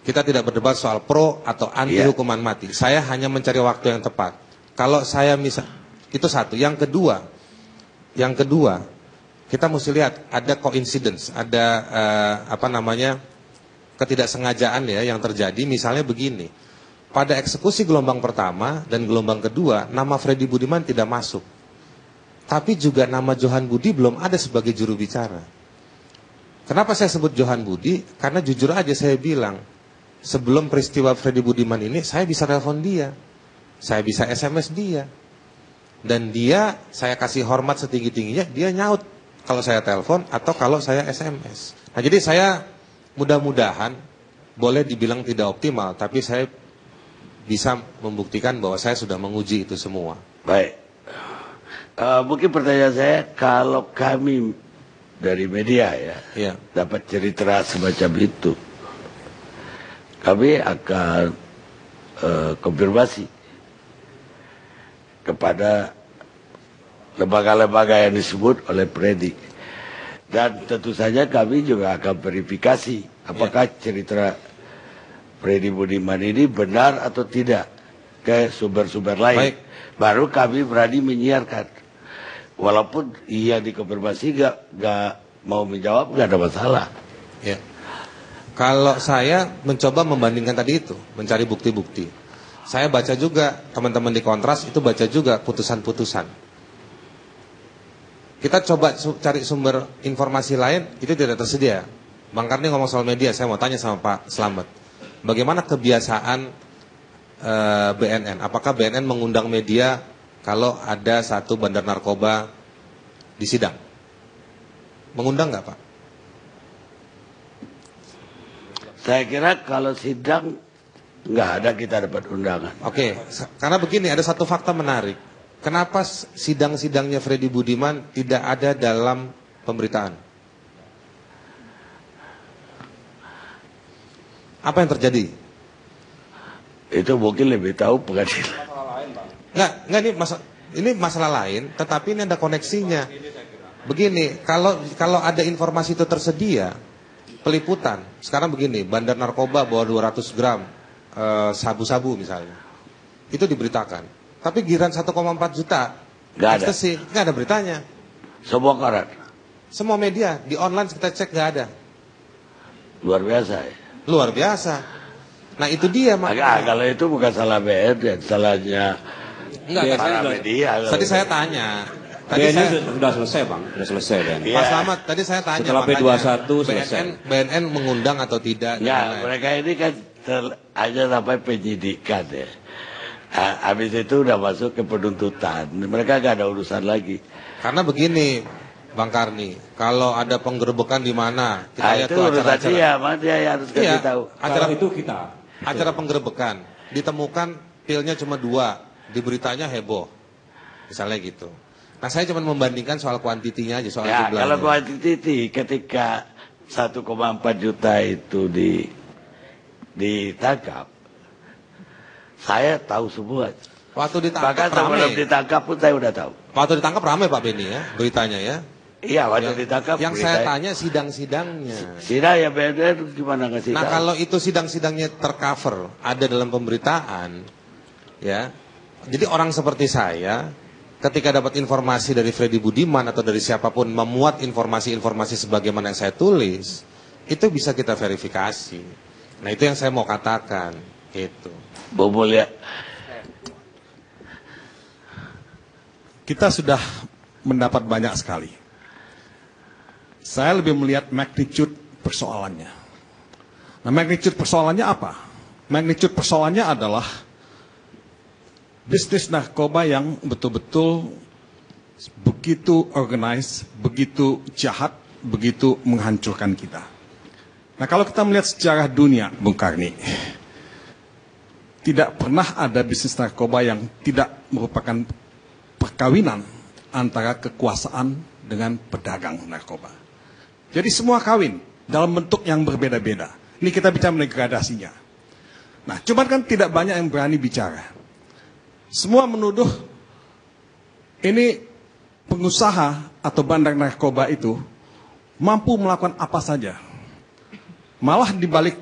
Kita tidak berdebat soal pro atau anti hukuman mati. Saya hanya mencari waktu yang tepat. Kalau saya itu satu. Yang kedua, kita mesti lihat ada coincidence, ada ketidaksengajaan ya yang terjadi. Misalnya begini, pada eksekusi gelombang pertama dan gelombang kedua, nama Freddy Budiman tidak masuk. Tapi juga nama Johan Budi belum ada sebagai juru bicara. Kenapa saya sebut Johan Budi? Karena jujur aja saya bilang, sebelum peristiwa Freddy Budiman ini, saya bisa telepon dia, saya bisa SMS dia. Dan dia, saya kasih hormat setinggi-tingginya, dia nyaut kalau saya telepon atau kalau saya SMS. Nah jadi saya mudah-mudahan, boleh dibilang tidak optimal, tapi saya bisa membuktikan bahwa saya sudah menguji itu semua. Baik. Mungkin pertanyaan saya, kalau kami dari media dapat cerita semacam itu, kami akan konfirmasi kepada lembaga-lembaga yang disebut oleh Freddy. Dan tentu saja kami juga akan verifikasi apakah cerita Freddy Budiman ini benar atau tidak ke sumber-sumber lain. Baik. Baru kami berani menyiarkan. Walaupun ia dikonfirmasi gak mau menjawab, gak ada masalah. Ya. Kalau saya mencoba membandingkan tadi itu, mencari bukti-bukti. Saya baca juga, teman-teman di Kontras itu baca juga putusan-putusan. Kita coba cari sumber informasi lain, itu tidak tersedia. Bang Karni ngomong soal media, saya mau tanya sama Pak Slamet. Bagaimana kebiasaan BNN? Apakah BNN mengundang media kalau ada satu bandar narkoba di sidang? Mengundang nggak Pak? Saya kira kalau sidang nggak ada kita dapat undangan. Oke, karena begini, ada satu fakta menarik. Kenapa sidang-sidangnya Freddy Budiman tidak ada dalam pemberitaan? Apa yang terjadi? Itu mungkin lebih tahu pengadilan. Enggak ini masalah lain, tetapi ini ada koneksinya. Begini, kalau ada informasi itu tersedia, peliputan. Sekarang begini, bandar narkoba bawa 200 gram sabu-sabu misalnya. Itu diberitakan. Tapi giliran 1,4 juta ekstasi, nggak ada beritanya. Semua koran. Semua media, di online kita cek nggak ada. Luar biasa ya. Luar biasa. Nah itu dia makanya. Kalau itu bukan salah BNN, salahnya para media. Tadi saya tanya. Tadi sudah selesai Bang, sudah selesai BNN. Pak Slamet, tadi saya tanya. Setelah P21 selesai. BNN mengundang atau tidak? Ya, mereka ini kan hanya sampai penyidikan ya. Habis itu udah masuk ke penuntutan. Mereka gak ada urusan lagi. Karena begini, Bang Karni, kalau ada penggerebekan di mana, kita lihat itu urusan dia yang harus kasih tahu. Acara itu kita. Acara penggerebekan, ditemukan pilnya cuma 2, di beritanya heboh, misalnya gitu. Nah saya cuma membandingkan soal kuantitinya aja, soal jumlahnya. Kalau kuantiti ketika 1,4 juta itu ditangkap, saya tahu semua. Waktu ditangkap bahkan sebelum ditangkap pun saya udah tahu. Waktu ditangkap ramai Pak Beni ya, beritanya ya. Iya, waktu ditangkap. Yang saya tanya sidang-sidangnya. Sidang ya BNN gimana ngasih tahu? Nah kalau itu sidang-sidangnya tercover, ada dalam pemberitaan, Ya. Jadi orang seperti saya ketika dapat informasi dari Freddy Budiman atau dari siapapun memuat informasi-informasi sebagaimana yang saya tulis, itu bisa kita verifikasi. Nah, itu yang saya mau katakan, itu. Bobol ya. Kita sudah mendapat banyak sekali. Saya lebih melihat magnitude persoalannya. Nah, magnitude persoalannya apa? Magnitude persoalannya adalah bisnis narkoba yang betul-betul begitu organized, begitu jahat, begitu menghancurkan kita. Nah, kalau kita melihat sejarah dunia, Bung Karni, tidak pernah ada bisnis narkoba yang tidak merupakan perkawinan antara kekuasaan dengan pedagang narkoba. Jadi semua kawin dalam bentuk yang berbeda-beda. Ini kita bicara mengenai gradasinya. Nah, cuman kan tidak banyak yang berani bicara. Semua menuduh ini pengusaha atau bandar narkoba itu mampu melakukan apa saja. Malah di balik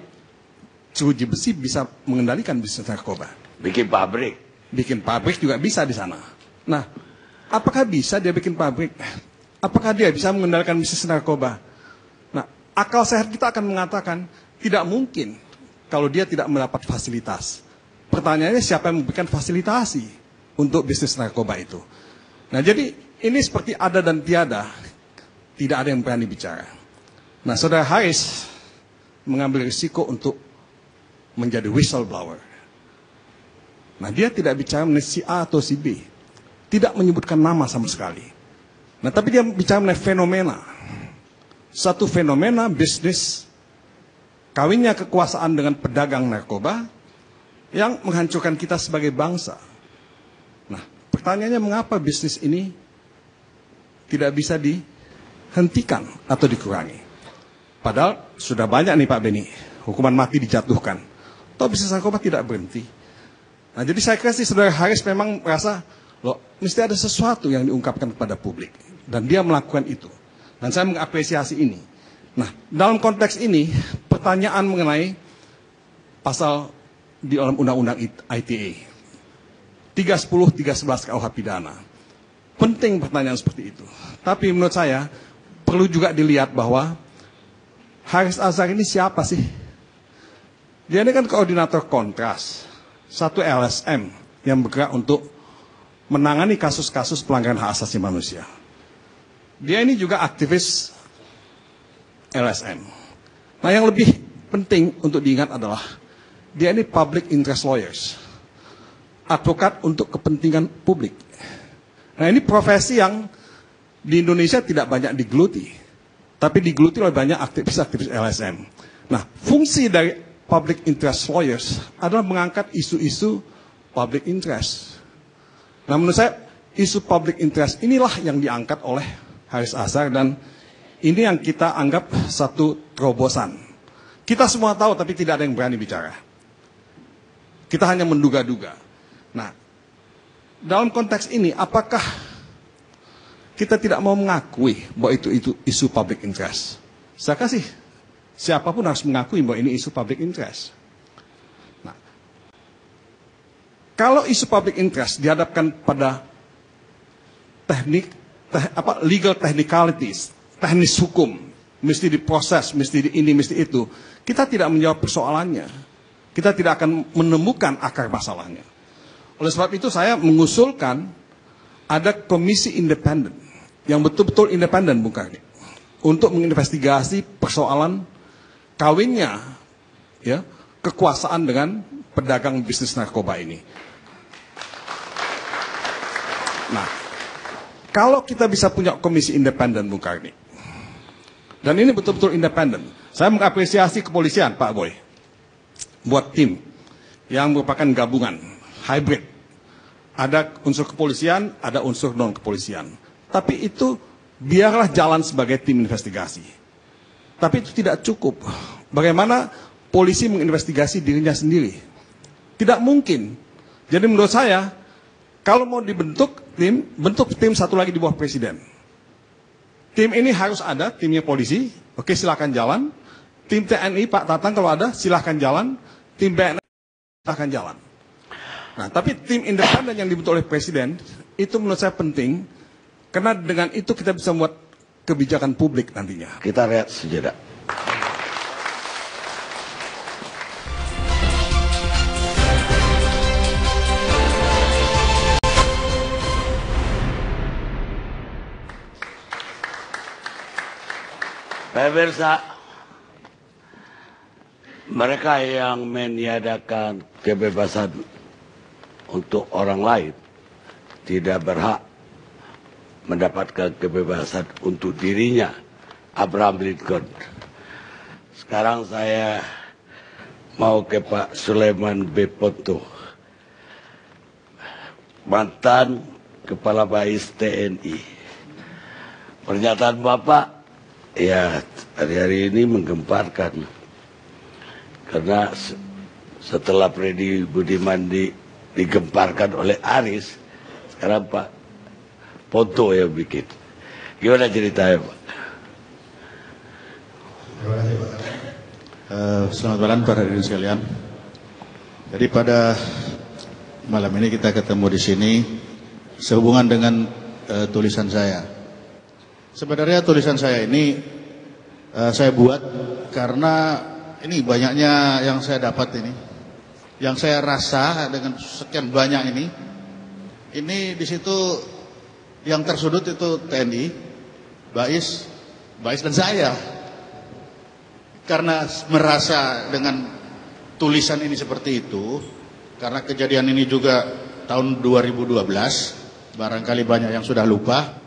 jeruji besi bisa mengendalikan bisnis narkoba. Bikin pabrik. Bikin pabrik juga bisa di sana. Nah, apakah bisa dia bikin pabrik? Apakah dia bisa mengendalikan bisnis narkoba? Nah, akal sehat kita akan mengatakan tidak mungkin kalau dia tidak mendapat fasilitas. Pertanyaannya siapa yang memberikan fasilitasi untuk bisnis narkoba itu? Nah, jadi ini seperti ada dan tiada. Tidak ada yang berani bicara. Nah, Saudara Haris mengambil risiko untuk menjadi whistleblower. Nah, dia tidak bicara mengenai si A atau si B. Tidak menyebutkan nama sama sekali. Nah, tapi dia bicara mengenai fenomena. Satu fenomena bisnis kawinnya kekuasaan dengan pedagang narkoba yang menghancurkan kita sebagai bangsa. Nah, pertanyaannya mengapa bisnis ini tidak bisa dihentikan atau dikurangi? Padahal sudah banyak nih Pak Beni, hukuman mati dijatuhkan. Toh bisnis narkoba tidak berhenti. Nah, jadi saya kira sih Saudara Haris memang merasa, loh, mesti ada sesuatu yang diungkapkan kepada publik. Dan dia melakukan itu. Dan saya mengapresiasi ini. Nah, dalam konteks ini, pertanyaan mengenai pasal di dalam Undang-Undang ITE 310, 311 KUH Pidana. Penting pertanyaan seperti itu. Tapi menurut saya, perlu juga dilihat bahwa Haris Azhar ini siapa sih? Dia ini kan koordinator kontras, satu LSM yang bergerak untuk menangani kasus-kasus pelanggaran hak asasi manusia. Dia ini juga aktivis LSM. Nah, yang lebih penting untuk diingat adalah dia ini public interest lawyers, advokat untuk kepentingan publik. Nah, ini profesi yang di Indonesia tidak banyak digeluti, tapi digeluti oleh banyak aktivis-aktivis LSM. Nah, fungsi dari public interest lawyers adalah mengangkat isu-isu public interest. Nah, menurut saya isu public interest inilah yang diangkat oleh Haris Azhar, dan ini yang kita anggap satu terobosan. Kita semua tahu tapi tidak ada yang berani bicara. Kita hanya menduga-duga. Nah, dalam konteks ini apakah kita tidak mau mengakui bahwa itu isu public interest? Saya kasih siapapun harus mengakui bahwa ini isu public interest. Nah, kalau isu public interest dihadapkan pada legal technicalities, teknis hukum, mesti diproses, mesti ini, mesti itu, kita tidak menjawab persoalannya. Kita tidak akan menemukan akar masalahnya. Oleh sebab itu saya mengusulkan ada komisi independen, yang betul-betul independen, Bung Karni, untuk menginvestigasi persoalan kawinnya ya, kekuasaan dengan pedagang bisnis narkoba ini. Nah, kalau kita bisa punya komisi independen, Bung Karni, dan ini betul-betul independen, saya mengapresiasi kepolisian, Pak Boy, buat tim yang merupakan gabungan, hybrid. Ada unsur kepolisian, ada unsur non-kepolisian. Tapi itu biarlah jalan sebagai tim investigasi. Tapi itu tidak cukup. Bagaimana polisi menginvestigasi dirinya sendiri? Tidak mungkin. Jadi menurut saya, kalau mau dibentuk tim, bentuk tim satu lagi di bawah presiden. Tim ini harus ada, timnya polisi, oke silakan jalan. Tim TNI, Pak Tatang kalau ada, silakan jalan. Tim BNN, silakan jalan. Nah, tapi tim independen yang dibentuk oleh Presiden itu menurut saya penting karena dengan itu kita bisa membuat kebijakan publik nantinya. Kita lihat sejenak. Pemirsa, mereka yang meniadakan kebebasan untuk orang lain tidak berhak mendapatkan kebebasan untuk dirinya. Abraham Lincoln. Sekarang saya mau ke Pak Sulaiman B. Ponto, mantan Kepala Bais TNI. Pernyataan Bapak ya hari-hari ini menggemparkan karena setelah Freddy Budiman digemparkan oleh Aris, sekarang Pak Ponto yang bikin. Gimana ceritanya, Pak? Terima kasih, Pak. Selamat malam para hadirin sekalian. Jadi pada malam ini kita ketemu di sini sehubungan dengan tulisan saya. Sebenarnya tulisan saya ini saya buat karena ini banyaknya yang saya dapat ini, yang saya rasa dengan sekian banyak ini di situ yang tersudut itu TNI, Bais dan saya. Karena merasa dengan tulisan ini seperti itu, karena kejadian ini juga tahun 2012, barangkali banyak yang sudah lupa.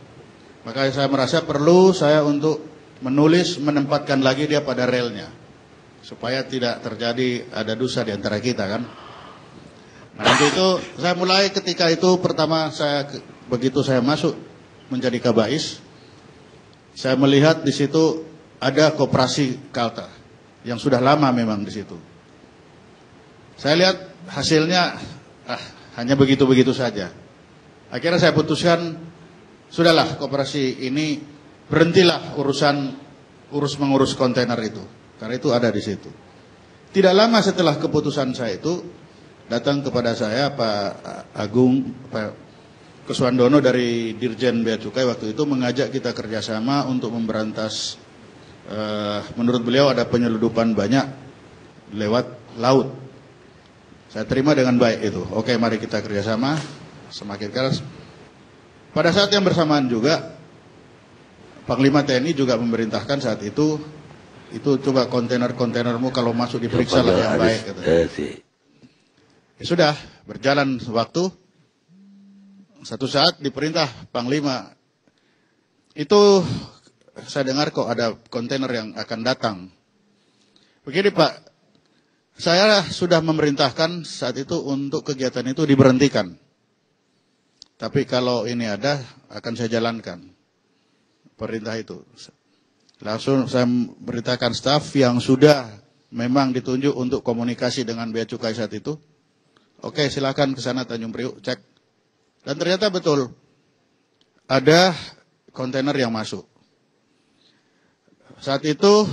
Maka saya merasa perlu saya untuk menulis, menempatkan lagi dia pada relnya. Supaya tidak terjadi ada dosa di antara kita kan. Nah untuk itu saya mulai ketika itu pertama begitu saya masuk menjadi Kabais, saya melihat di situ ada koperasi Kalta yang sudah lama memang di situ. Saya lihat hasilnya hanya begitu-begitu saja. Akhirnya saya putuskan sudahlah koperasi ini berhentilah mengurus kontainer itu, karena itu ada di situ. Tidak lama setelah keputusan saya itu datang kepada saya Pak Agung Kuswandono dari Dirjen Bea Cukai waktu itu mengajak kita kerjasama untuk memberantas. Menurut beliau ada penyeludupan banyak lewat laut. Saya terima dengan baik itu. Oke, mari kita kerjasama semakin keras. Pada saat yang bersamaan juga Panglima TNI juga memerintahkan saat itu coba kontainer-kontainermu kalau masuk diperiksa lah yang baik. Ya sudah, berjalan waktu. Satu saat diperintah Panglima, itu saya dengar kok ada kontainer yang akan datang. Begini Pak, saya sudah memerintahkan saat itu untuk kegiatan itu diberhentikan. Tapi kalau ini ada, akan saya jalankan perintah itu. Langsung saya beritakan staf yang sudah memang ditunjuk untuk komunikasi dengan Bea Cukai saat itu. Oke, silakan ke sana Tanjung Priuk, cek. Dan ternyata betul, ada kontainer yang masuk. Saat itu,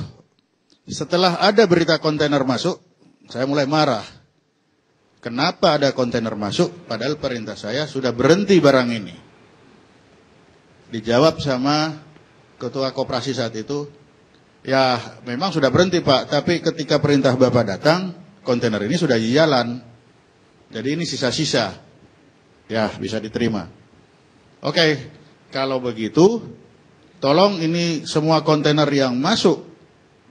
setelah ada berita kontainer masuk, saya mulai marah. Kenapa ada kontainer masuk, padahal perintah saya sudah berhenti barang ini. Dijawab sama ketua koperasi saat itu, ya memang sudah berhenti Pak, tapi ketika perintah Bapak datang, kontainer ini sudah jalan. Jadi ini sisa-sisa. Ya, bisa diterima. Oke, kalau begitu, tolong ini semua kontainer yang masuk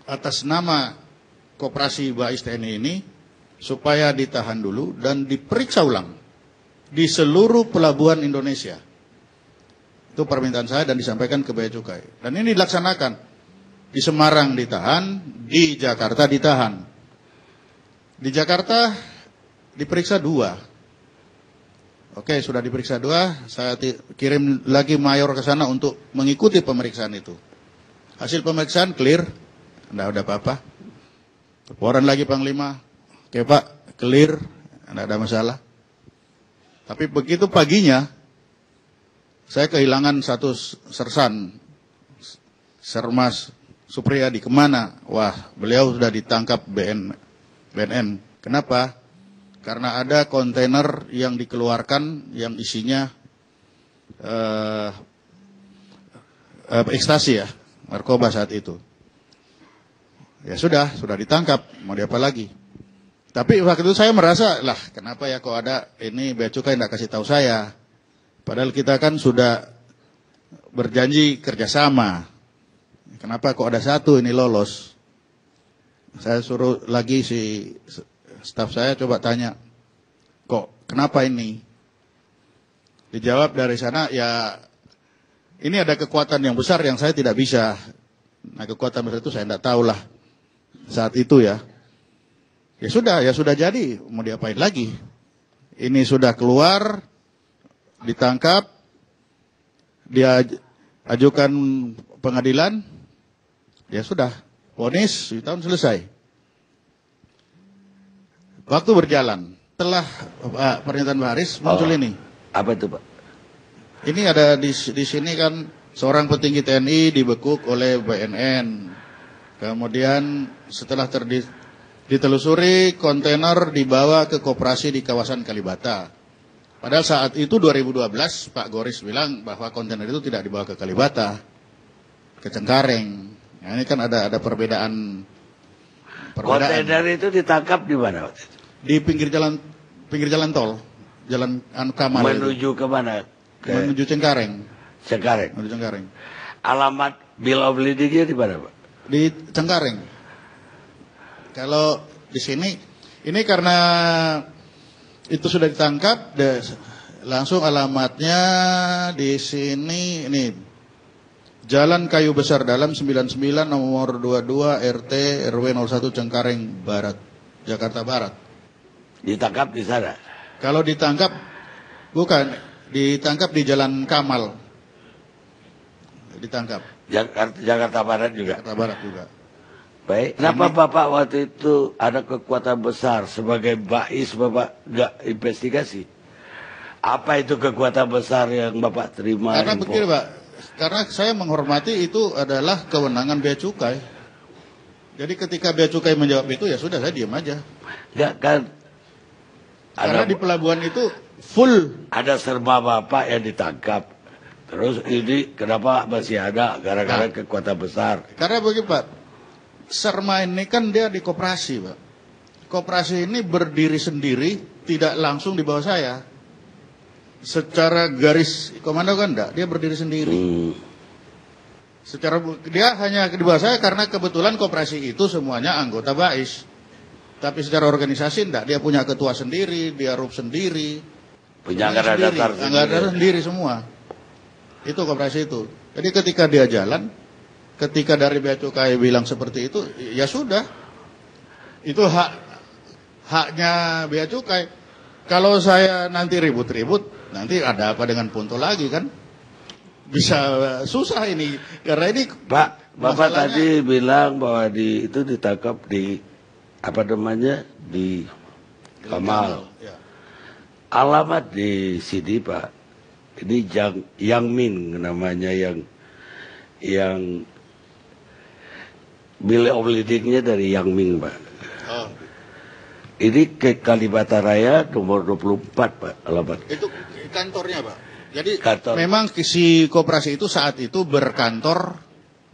atas nama Koperasi Bais TNI ini, supaya ditahan dulu dan diperiksa ulang di seluruh pelabuhan Indonesia. Itu permintaan saya dan disampaikan ke Bea Cukai. Dan ini dilaksanakan. Di Semarang ditahan, di Jakarta ditahan. Di Jakarta diperiksa 2. Oke, sudah diperiksa 2, saya kirim lagi mayor ke sana untuk mengikuti pemeriksaan itu. Hasil pemeriksaan clear, tidak ada apa-apa. Laporan lagi Panglima, oke Pak, clear, tidak ada masalah. Tapi begitu paginya, saya kehilangan satu sersan, Sermas Supriyadi, kemana? Wah, beliau sudah ditangkap BNN. Kenapa? karena ada kontainer yang dikeluarkan yang isinya ekstasi ya, narkoba saat itu. Ya sudah ditangkap, mau diapa lagi. Tapi waktu itu saya merasa, lah kenapa ya kok ada ini bea cukai tidak kasih tahu saya. Padahal kita kan sudah berjanji kerjasama. Kenapa kok ada satu ini lolos? Saya suruh lagi si staf saya coba tanya, kok kenapa ini? Dijawab dari sana, ya ini ada kekuatan yang besar yang saya tidak bisa. Nah kekuatan besar itu saya tidak tahu lah saat itu ya. Ya sudah jadi, mau diapain lagi? Ini sudah keluar, ditangkap, dia ajukan pengadilan, ya sudah, vonis 7 tahun selesai. Waktu berjalan, telah pernyataan Pak Haris muncul ini. Apa itu Pak? Ini ada di sini kan seorang petinggi TNI dibekuk oleh BNN. Kemudian setelah ditelusuri, kontainer dibawa ke koperasi di kawasan Kalibata. Padahal saat itu 2012 Pak Goris bilang bahwa kontainer itu tidak dibawa ke Kalibata, ke Cengkareng. Nah, ini kan ada perbedaan. Kontainer itu ditangkap di mana? Di pinggir jalan tol, jalan Kamal. Menuju ke mana? Menuju Cengkareng. Cengkareng. Menuju Cengkareng. Alamat bill of ladingnya di mana Pak? Di Cengkareng. Kalau di sini, ini karena itu sudah ditangkap, langsung alamatnya di sini, ini Jalan Kayu Besar Dalam 99 nomor 22 RT RW 01 Cengkareng Barat, Jakarta Barat. Ditangkap di sana? Kalau ditangkap, bukan, ditangkap di Jalan Kamal. Ditangkap. Jakarta Barat juga? Jakarta Barat juga. Baik, kenapa Bapak waktu itu ada kekuatan besar sebagai Bais, Bapak nggak investigasi? Apa itu kekuatan besar yang Bapak terima? Karena begini Pak, karena saya menghormati itu adalah kewenangan bea cukai. Jadi ketika bea cukai menjawab itu, ya sudah saya diam aja. Ya kan? Karena di pelabuhan itu full. Ada serba Bapak yang ditangkap. Terus ini kenapa masih ada? Gara-gara kekuatan besar. Karena begini Pak, Serma ini kan dia di koperasi Pak. Koperasi ini berdiri sendiri, tidak langsung di bawah saya. Secara garis komando kan enggak, dia berdiri sendiri. Dia hanya di bawah saya karena kebetulan koperasi itu semuanya anggota Bais. Tapi secara organisasi enggak, dia punya ketua sendiri, dia RUP sendiri. Punya anggaran dasar sendiri semua. Itu koperasi itu. Jadi ketika dia jalan, ketika dari bea cukai bilang seperti itu, ya sudah. Itu haknya bea cukai. Kalau saya nanti ribut-ribut, nanti ada apa dengan Punto lagi kan? Bisa susah ini. Karena ini Pak, Bapak tadi bilang bahwa itu ditangkap di apa namanya? Di Kamal. Ya. Alamat di sini Pak. Ini Yang Min namanya yang bill of ladingnya dari Yang Ming Pak. Oh. Ini ke Kalibata Raya nomor 24 Pak alamat. Itu kantornya Pak. Jadi Kantor. memang si koperasi itu saat itu berkantor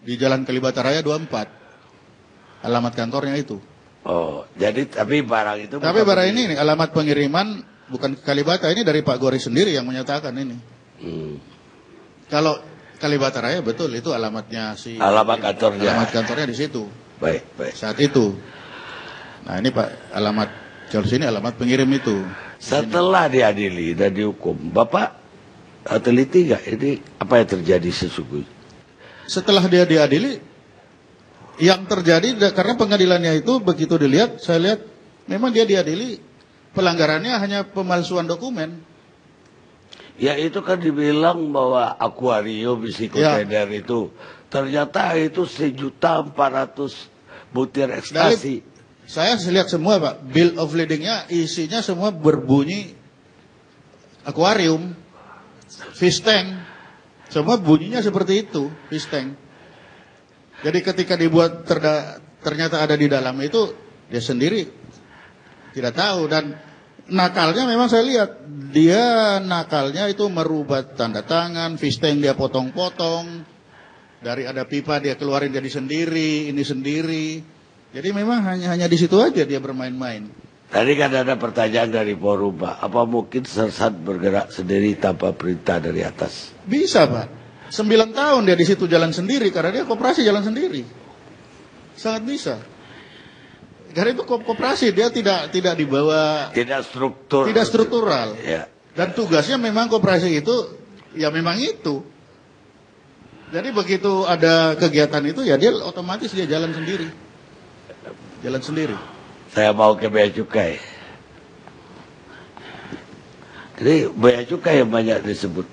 di Jalan Kalibata Raya 24. Alamat kantornya itu. Oh, jadi tapi barang itu. Tapi barang ini alamat pengiriman bukan ke Kalibata, ini dari Pak Goris sendiri yang menyatakan ini. Kalau Kalibata Raya betul itu alamatnya si. Alamat kantornya. Alamat kantornya di situ. Baik. Saat itu. Nah ini Pak alamat kalau sini alamat pengirim itu. Setelah diadili dan dihukum, Bapak teliti nggak ini apa yang terjadi sesungguhnya? Setelah dia diadili, yang terjadi karena pengadilannya itu begitu dilihat, saya lihat memang dia diadili pelanggarannya hanya pemalsuan dokumen. Ya itu kan dibilang bahwa akuarium isi kontainer itu ternyata itu 1.400.000 butir ekstasi. Saya lihat semua Pak, bill of ladingnya isinya semua berbunyi akuarium, fish tank, semua bunyinya seperti itu, fish tank. Jadi ketika dibuat ternyata ada di dalam itu dia sendiri tidak tahu dan nakalnya memang saya lihat dia nakalnya itu merubah tanda tangan, fish tank dia potong-potong, dari ada pipa dia keluarin jadi sendiri, ini sendiri. Jadi memang hanya di situ aja dia bermain-main. Tadi kan ada pertanyaan dari forum, Pak. Apa mungkin Sersat bergerak sendiri tanpa perintah dari atas? Bisa, Pak. 9 tahun dia di situ jalan sendiri karena dia koperasi jalan sendiri. Sangat bisa. Karena itu koperasi dia tidak dibawa, tidak struktural. Ya. Dan tugasnya memang koperasi itu ya memang itu. Jadi begitu ada kegiatan itu ya dia otomatis dia jalan sendiri. Jalan sendiri. Saya mau ke Bea Cukai. Jadi Bea Cukai yang banyak disebut.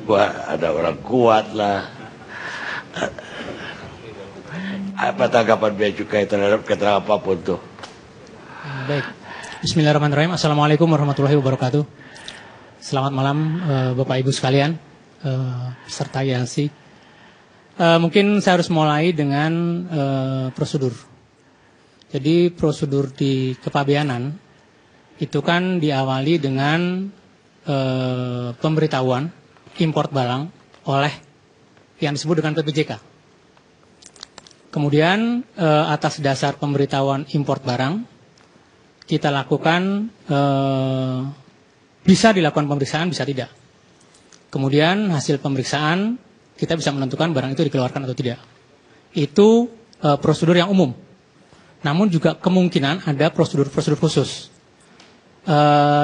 Wah, ada orang kuat lah. Apa tanggapan Bea Cukai terhadap keterangan apapun tuh? Baik. Bismillahirrahmanirrahim. Assalamualaikum warahmatullahi wabarakatuh. Selamat malam Bapak Ibu sekalian, peserta ILC. Mungkin saya harus mulai dengan prosedur. Jadi prosedur di kepabeanan itu kan diawali dengan pemberitahuan import barang oleh yang disebut dengan PPJK. Kemudian atas dasar pemberitahuan import barang, kita lakukan, bisa dilakukan pemeriksaan, bisa tidak. Kemudian hasil pemeriksaan, kita bisa menentukan barang itu dikeluarkan atau tidak. Itu prosedur yang umum. Namun juga kemungkinan ada prosedur-prosedur khusus.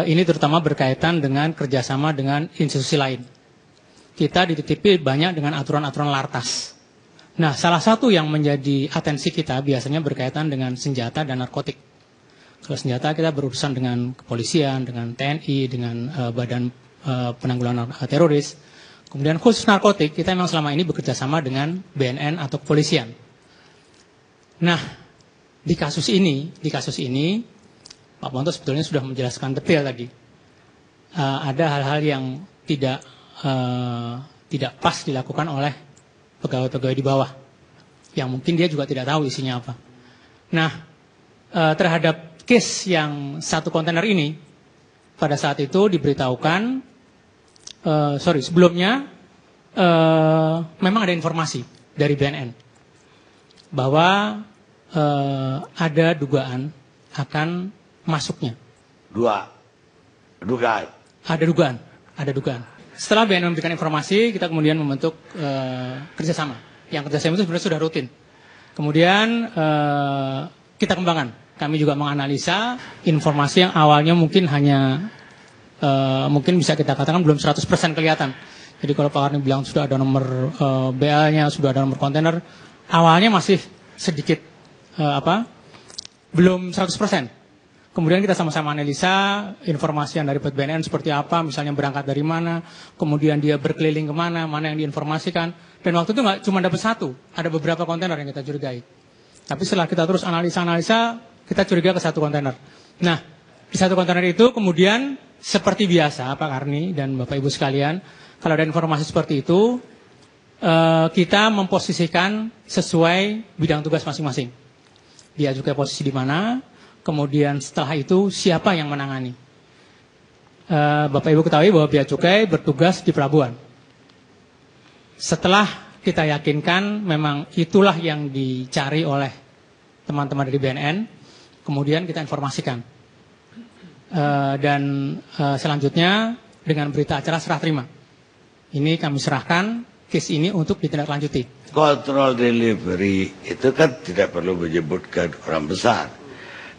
Ini terutama berkaitan dengan kerjasama dengan institusi lain. Kita dititipi banyak dengan aturan-aturan lartas. Nah, salah satu yang menjadi atensi kita biasanya berkaitan dengan senjata dan narkotik. Kalau senjata kita berurusan dengan kepolisian, dengan TNI, dengan Badan Penanggulangan Teroris. Kemudian khusus narkotik, kita memang selama ini bekerja sama dengan BNN atau kepolisian. Nah, di kasus ini Pak Ponto sebetulnya sudah menjelaskan detail tadi. Ada hal-hal yang tidak pas dilakukan oleh pegawai-pegawai di bawah, yang mungkin dia juga tidak tahu isinya apa. Nah, terhadap case yang satu kontainer ini, pada saat itu diberitahukan, sebelumnya memang ada informasi dari BNN bahwa ada dugaan akan masuknya. Dugaan. Ada dugaan. Setelah BNN memberikan informasi, kita kemudian membentuk kerjasama. Yang kerjasama itu sebenarnya sudah rutin. Kemudian kita kembangkan. Kami juga menganalisa informasi yang awalnya mungkin hanya, mungkin bisa kita katakan belum 100% kelihatan. Jadi kalau Pak Karni bilang sudah ada nomor BA-nya, sudah ada nomor kontainer, awalnya masih sedikit, belum 100%. Kemudian kita sama-sama analisa informasi yang dari BNN seperti apa, misalnya berangkat dari mana, kemudian dia berkeliling kemana, mana yang diinformasikan. Dan waktu itu nggak cuma dapat satu, ada beberapa kontainer yang kita curigai. Tapi setelah kita terus analisa, kita curiga ke satu kontainer. Nah, di satu kontainer itu kemudian seperti biasa Pak Karni dan Bapak Ibu sekalian, kalau ada informasi seperti itu, kita memposisikan sesuai bidang tugas masing-masing. Dia juga posisi di mana. Kemudian setelah itu siapa yang menangani? Bapak Ibu ketahui bahwa Bea Cukai bertugas di pelabuhan. Setelah kita yakinkan memang itulah yang dicari oleh teman-teman dari BNN, kemudian kita informasikan. Dan selanjutnya dengan berita acara serah terima. Ini kami serahkan case ini untuk ditindaklanjuti. Kontrol delivery itu kan tidak perlu menyebutkan orang besar.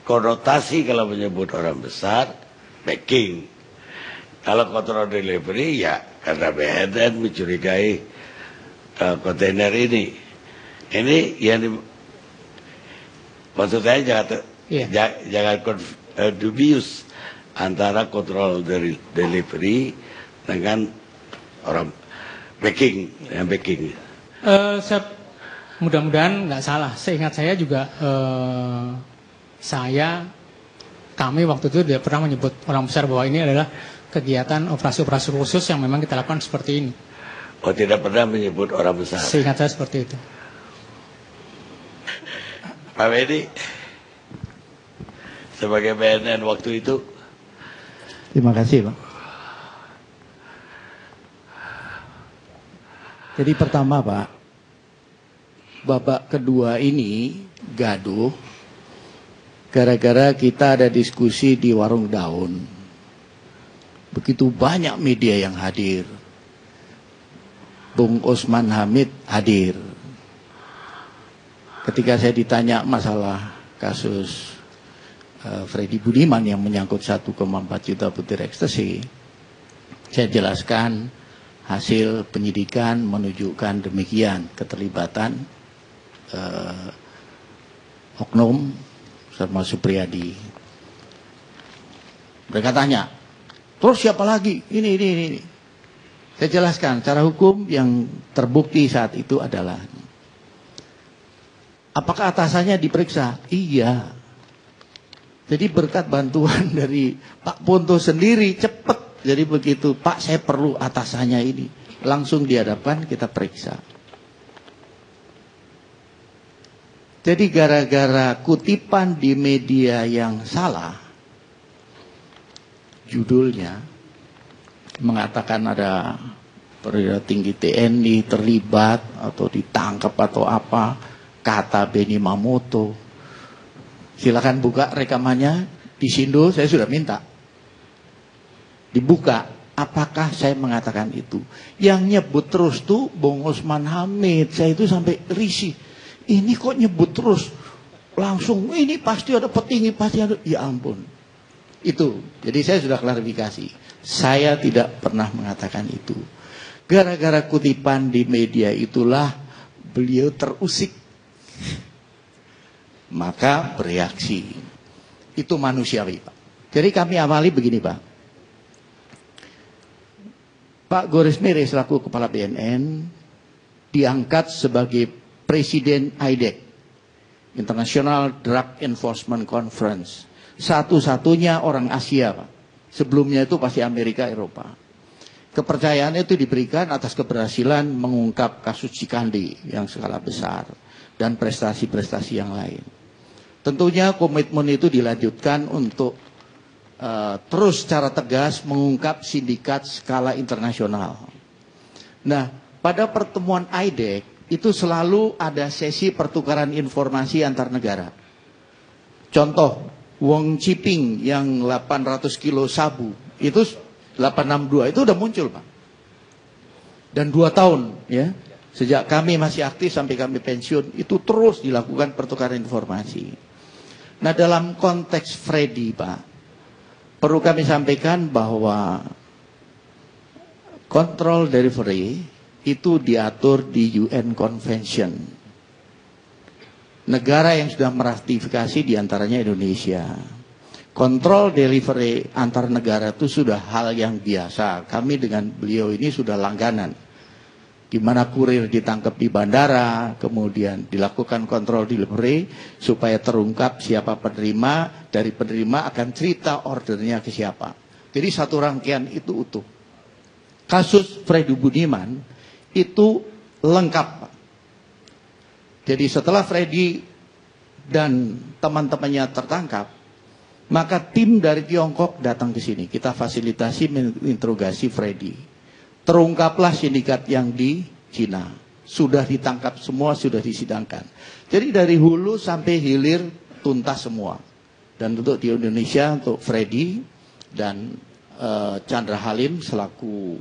Konotasi kalau menyebut orang besar, packing. Kalau kontrol delivery ya karena BNN mencurigai kontainer ini. Ini yang maksud saya jangan dubius antara kontrol delivery dengan orang packing, yang packing. Mudah-mudahan nggak salah. Seingat saya juga kami waktu itu tidak pernah menyebut orang besar bahwa ini adalah kegiatan operasi-operasi khusus yang memang kita lakukan seperti ini. Oh, tidak pernah menyebut orang besar. Seingat saya seperti itu. Pak Bedi, sebagai BNN waktu itu. Terima kasih, Pak. Jadi pertama, Pak, babak kedua ini gaduh gara-gara kita ada diskusi di warung daun. Begitu banyak media yang hadir. Bung Osman Hamid hadir. Ketika saya ditanya masalah kasus Freddy Budiman yang menyangkut 1,4 juta butir ekstasi, saya jelaskan hasil penyidikan menunjukkan demikian keterlibatan oknum sama Supriyadi. Mereka tanya, terus siapa lagi? Ini. Saya jelaskan, cara hukum yang terbukti saat itu adalah, apakah atasannya diperiksa? Iya. Jadi berkat bantuan dari Pak Ponto sendiri cepat. Jadi begitu, Pak saya perlu atasannya ini. Langsung dihadapkan, kita periksa. Jadi gara-gara kutipan di media yang salah, judulnya mengatakan ada perwira tinggi TNI terlibat atau ditangkap atau apa, kata Benny Mamoto. Silakan buka rekamannya di Sindo, saya sudah minta dibuka. Apakah saya mengatakan itu? Yang nyebut terus tuh Bung Osman Hamid. Saya itu sampai risih. Ini kok nyebut terus? Langsung ini pasti ada petinggi, pasti ada. Ya ampun. Itu. Jadi saya sudah klarifikasi. Saya tidak pernah mengatakan itu. Gara-gara kutipan di media itulah beliau terusik. Maka bereaksi. Itu manusiawi, Pak. Jadi kami awali begini, Pak. Pak Goris Mere selaku Kepala BNN diangkat sebagai Presiden IDEC, International Drug Enforcement Conference. Satu-satunya orang Asia, Pak. Sebelumnya itu pasti Amerika, Eropa. Kepercayaan itu diberikan atas keberhasilan mengungkap kasus Cikandi yang skala besar dan prestasi-prestasi yang lain. Tentunya komitmen itu dilanjutkan untuk terus secara tegas mengungkap sindikat skala internasional. Nah, pada pertemuan IDEC itu selalu ada sesi pertukaran informasi antar negara. Contoh, Wong Chiping yang 800 kilo sabu, itu 862, itu udah muncul, Pak. Dan 2 tahun, ya. Sejak kami masih aktif sampai kami pensiun, itu terus dilakukan pertukaran informasi. Nah, dalam konteks Freddy, Pak, perlu kami sampaikan bahwa control delivery itu diatur di UN Convention. Negara yang sudah meratifikasi diantaranya Indonesia. Kontrol delivery antar negara itu sudah hal yang biasa. Kami dengan beliau ini sudah langganan. Di mana kurir ditangkap di bandara, kemudian dilakukan kontrol delivery supaya terungkap siapa penerima, dari penerima akan cerita ordernya ke siapa. Jadi satu rangkaian itu utuh. Kasus Freddy Budiman itu lengkap, Pak. Jadi setelah Freddy dan teman-temannya tertangkap, maka tim dari Tiongkok datang ke sini. Kita fasilitasi menginterogasi Freddy. Terungkaplah sindikat yang di Cina. Sudah ditangkap semua, sudah disidangkan. Jadi dari hulu sampai hilir tuntas semua. Dan untuk di Indonesia, untuk Freddy dan Chandra Halim selaku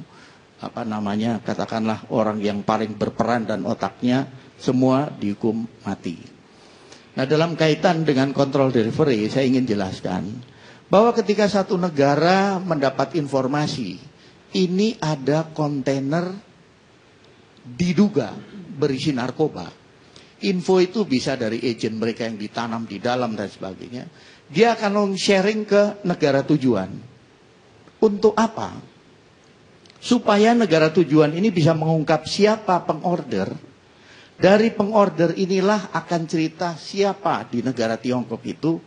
katakanlah orang yang paling berperan dan otaknya, semua dihukum mati. Nah, dalam kaitan dengan kontrol delivery, saya ingin jelaskan bahwa ketika satu negara mendapat informasi, ini ada kontainer diduga berisi narkoba. Info itu bisa dari agen mereka yang ditanam di dalam dan sebagainya. Dia akan sharing ke negara tujuan. Untuk apa? Supaya negara tujuan ini bisa mengungkap siapa pengorder. Dari pengorder inilah akan cerita siapa di negara Tiongkok itu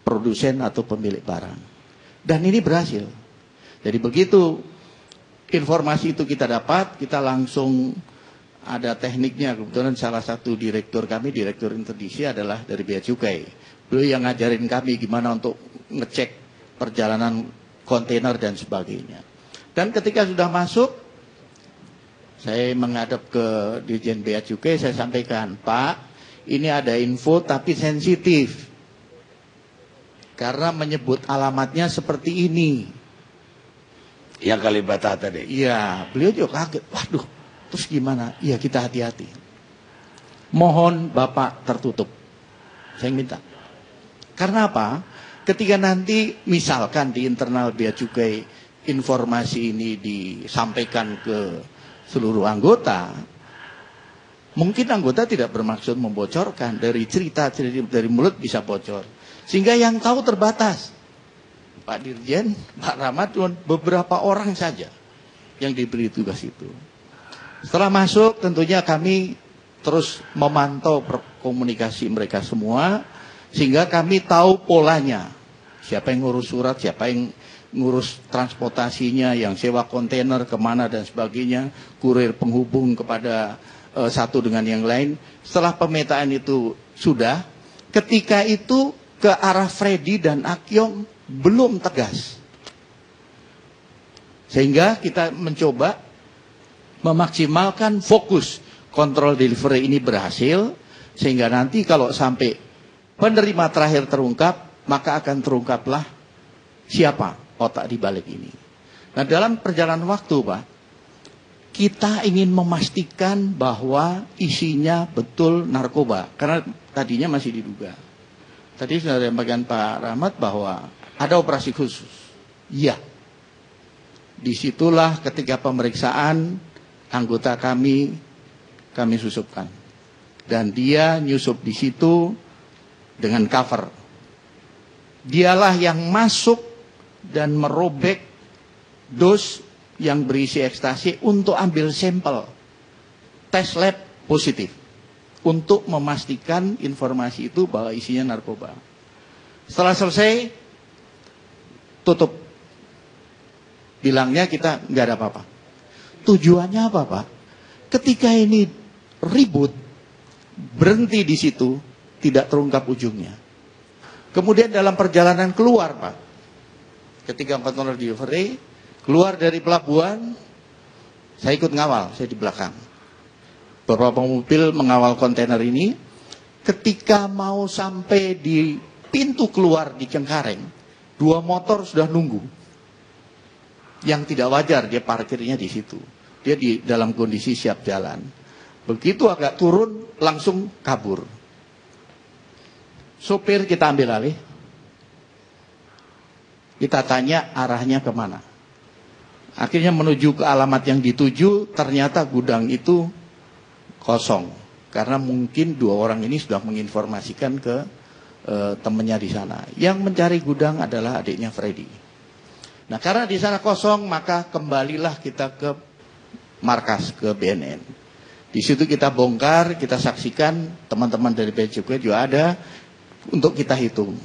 produsen atau pemilik barang. Dan ini berhasil. Jadi begitu informasi itu kita dapat, kita langsung ada tekniknya. Kebetulan salah satu direktur kami, direktur interdiksi adalah dari Bea Cukai, Beliau yang ngajarin kami gimana untuk ngecek perjalanan kontainer dan sebagainya. Dan ketika sudah masuk, saya menghadap ke Dirjen Bea Cukai, saya sampaikan, Pak, ini ada info tapi sensitif. Karena menyebut alamatnya seperti ini. Yang Kalibata tadi. Iya, beliau juga kaget. Waduh, terus gimana? Iya, kita hati-hati. Mohon Bapak tertutup. Saya minta. Karena apa? Ketika nanti misalkan di internal Bea Cukai informasi ini disampaikan ke seluruh anggota, mungkin anggota tidak bermaksud membocorkan, dari cerita dari mulut bisa bocor, sehingga yang tahu terbatas. Pak Dirjen, Pak Rahmat, beberapa orang saja yang diberi tugas itu. Setelah masuk, tentunya kami terus memantau komunikasi mereka semua, sehingga kami tahu polanya. Siapa yang ngurus surat, siapa yang ngurus transportasinya, yang sewa kontainer kemana dan sebagainya, kurir penghubung kepada satu dengan yang lain. Setelah pemetaan itu sudah, ketika itu ke arah Freddy dan Akyong belum tegas. Sehingga kita mencoba memaksimalkan fokus kontrol delivery ini berhasil, sehingga nanti kalau sampai penerima terakhir terungkap, maka akan terungkaplah siapa otak di balik ini. Nah, dalam perjalanan waktu, Pak, kita ingin memastikan bahwa isinya betul narkoba, karena tadinya masih diduga. Tadi sudah disampaikan Pak Rahmat bahwa ada operasi khusus. Iya. Disitulah ketika pemeriksaan anggota kami susupkan. Dan dia nyusup di situ dengan cover. Dialah yang masuk dan merobek dos yang berisi ekstasi untuk ambil sampel. Tes lab positif. Untuk memastikan informasi itu bahwa isinya narkoba. Setelah selesai, tutup. Bilangnya kita nggak ada apa-apa. Tujuannya apa, Pak? Ketika ini ribut, berhenti di situ, tidak terungkap ujungnya. Kemudian dalam perjalanan keluar, Pak, ketika kontainer delivery, keluar dari pelabuhan, saya ikut ngawal, saya di belakang. Beberapa mobil mengawal kontainer ini. Ketika mau sampai di pintu keluar di Cengkareng, 2 motor sudah nunggu. Yang tidak wajar, dia parkirnya di situ. Dia di dalam kondisi siap jalan. Begitu agak turun, langsung kabur. Sopir kita ambil alih. Kita tanya arahnya kemana. Akhirnya menuju ke alamat yang dituju, ternyata gudang itu kosong. Karena mungkin 2 orang ini sudah menginformasikan ke temannya di sana. Yang mencari gudang adalah adiknya Freddy. Nah, karena di sana kosong, maka kembalilah kita ke markas, ke BNN. Di situ kita bongkar, kita saksikan, teman-teman dari Bea Cukai juga ada, untuk kita hitung.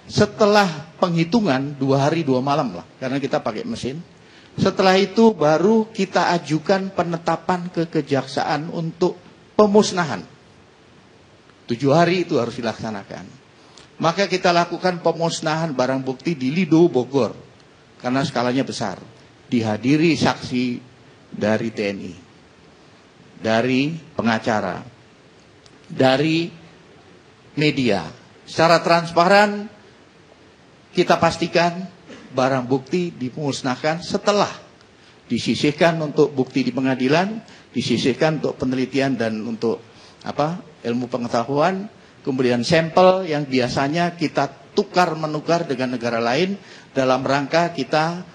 Setelah penghitungan 2 hari 2 malam lah, karena kita pakai mesin. Setelah itu baru kita ajukan penetapan ke kejaksaan untuk pemusnahan. 7 hari itu harus dilaksanakan. Maka kita lakukan pemusnahan barang bukti di Lido, Bogor. Karena skalanya besar. Dihadiri saksi dari TNI. Dari pengacara. Dari media. Secara transparan kita pastikan barang bukti dimusnahkan setelah disisihkan untuk bukti di pengadilan, disisihkan untuk penelitian dan untuk ilmu pengetahuan, kemudian sampel yang biasanya kita tukar menukar dengan negara lain dalam rangka kita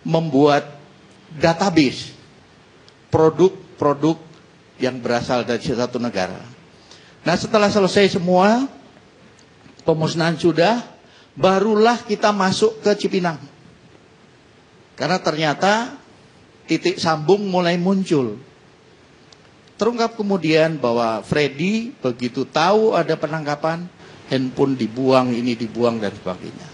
membuat database produk-produk yang berasal dari satu negara. Nah, setelah selesai semua, pemusnahan sudah, barulah kita masuk ke Cipinang. Karena ternyata titik sambung mulai muncul. Terungkap kemudian bahwa Freddy begitu tahu ada penangkapan, handphone dibuang, ini dibuang dan sebagainya.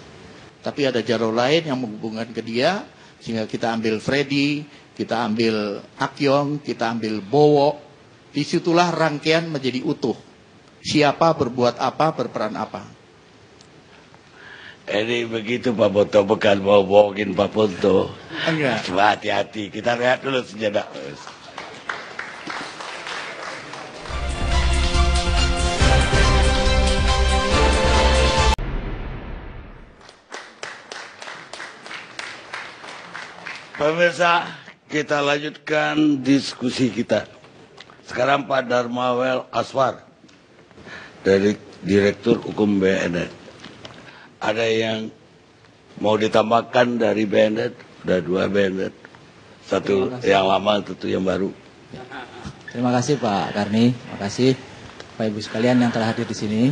Tapi ada jalur lain yang menghubungkan ke dia, sehingga kita ambil Freddy, kita ambil Akyong, kita ambil Bowo. Disitulah rangkaian menjadi utuh. Siapa berbuat apa, berperan apa. Ini begitu Pak Boto, bukan mau bohongin Pak Boto. Enggak. Cuma hati-hati, kita lihat dulu sejenak. Pemirsa, kita lanjutkan diskusi kita. Sekarang Pak Darmawel Aswar dari Direktur Hukum BNN. Ada yang mau ditambahkan dari BNN? Ada 2 BNN. Satu yang lama, satu yang baru. Terima kasih Pak Karni, terima kasih Pak Ibu sekalian yang telah hadir di sini.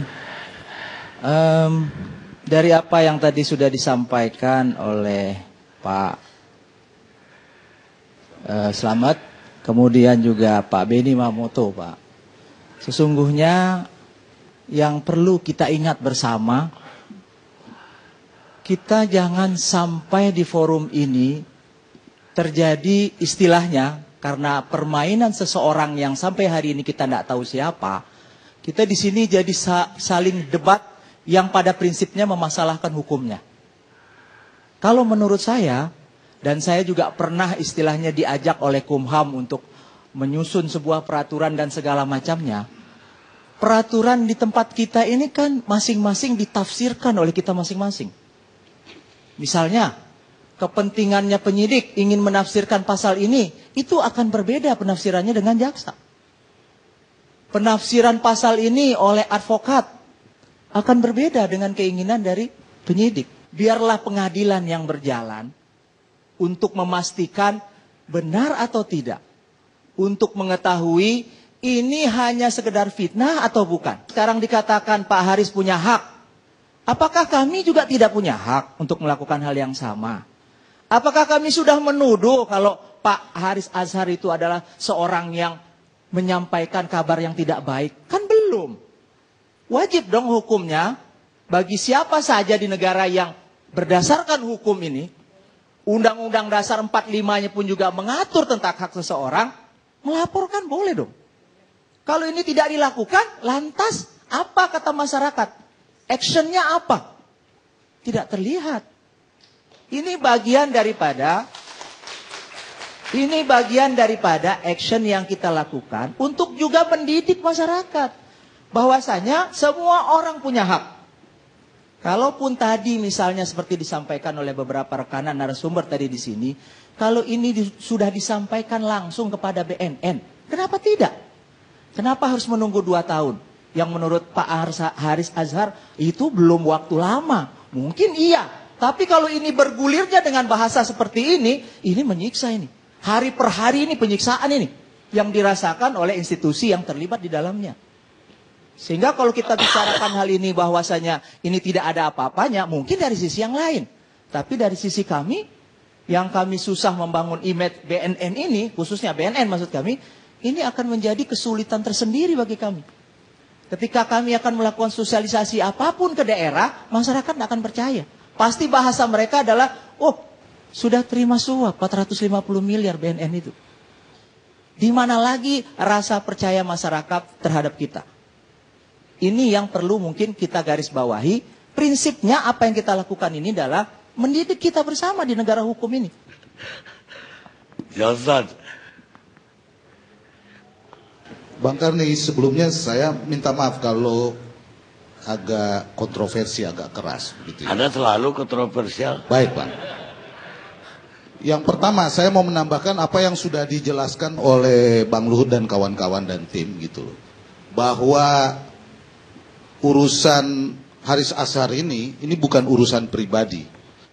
Dari apa yang tadi sudah disampaikan oleh Pak Slamet, kemudian juga Pak Beni Mamoto, Pak. Sesungguhnya yang perlu kita ingat bersama, kita jangan sampai di forum ini terjadi istilahnya karena permainan seseorang yang sampai hari ini kita tidak tahu siapa. Kita di sini jadi saling debat yang pada prinsipnya memasalahkan hukumnya. Kalau menurut saya, dan saya juga pernah istilahnya diajak oleh Kumham untuk menyusun sebuah peraturan dan segala macamnya. Peraturan di tempat kita ini kan masing-masing ditafsirkan oleh kita masing-masing. Misalnya, kepentingannya penyidik ingin menafsirkan pasal ini, itu akan berbeda penafsirannya dengan jaksa. Penafsiran pasal ini oleh advokat akan berbeda dengan keinginan dari penyidik. Biarlah pengadilan yang berjalan untuk memastikan benar atau tidak. Untuk mengetahui ini hanya sekedar fitnah atau bukan. Sekarang dikatakan Pak Haris punya hak. Apakah kami juga tidak punya hak untuk melakukan hal yang sama? Apakah kami sudah menuduh kalau Pak Haris Azhar itu adalah seorang yang menyampaikan kabar yang tidak baik? Kan belum. Wajib dong hukumnya bagi siapa saja di negara yang berdasarkan hukum ini, Undang-Undang Dasar 45-nya pun juga mengatur tentang hak seseorang, melaporkan boleh dong. Kalau ini tidak dilakukan, lantas apa kata masyarakat? Actionnya apa? Tidak terlihat. Ini bagian daripada action yang kita lakukan untuk juga mendidik masyarakat. Bahwasanya semua orang punya hak. Kalaupun tadi misalnya seperti disampaikan oleh beberapa rekanan narasumber tadi di sini, kalau ini sudah disampaikan langsung kepada BNN, kenapa tidak? Kenapa harus menunggu 2 tahun? Yang menurut Pak Haris Azhar itu belum waktu lama. Mungkin iya. Tapi kalau ini bergulirnya dengan bahasa seperti ini menyiksa ini. Hari per hari ini penyiksaan ini. Yang dirasakan oleh institusi yang terlibat di dalamnya. Sehingga kalau kita bicarakan hal ini bahwasanya ini tidak ada apa-apanya, mungkin dari sisi yang lain. Tapi dari sisi kami, yang kami susah membangun image BNN ini, khususnya BNN maksud kami, ini akan menjadi kesulitan tersendiri bagi kami. Ketika kami akan melakukan sosialisasi apapun ke daerah, masyarakat tidak akan percaya. Pasti bahasa mereka adalah, oh sudah terima suap 450 miliar BNN itu. Di mana lagi rasa percaya masyarakat terhadap kita? Ini yang perlu mungkin kita garis bawahi. Prinsipnya apa yang kita lakukan ini adalah mendidik kita bersama di negara hukum ini. Johnson. Bang Karni, sebelumnya saya minta maaf kalau agak kontroversi, agak keras. Gitu ya. Anda selalu kontroversial. Baik, Bang. Yang pertama, saya mau menambahkan apa yang sudah dijelaskan oleh Bang Luhut dan kawan-kawan dan tim gitu loh. Bahwa urusan Haris Azhar ini bukan urusan pribadi.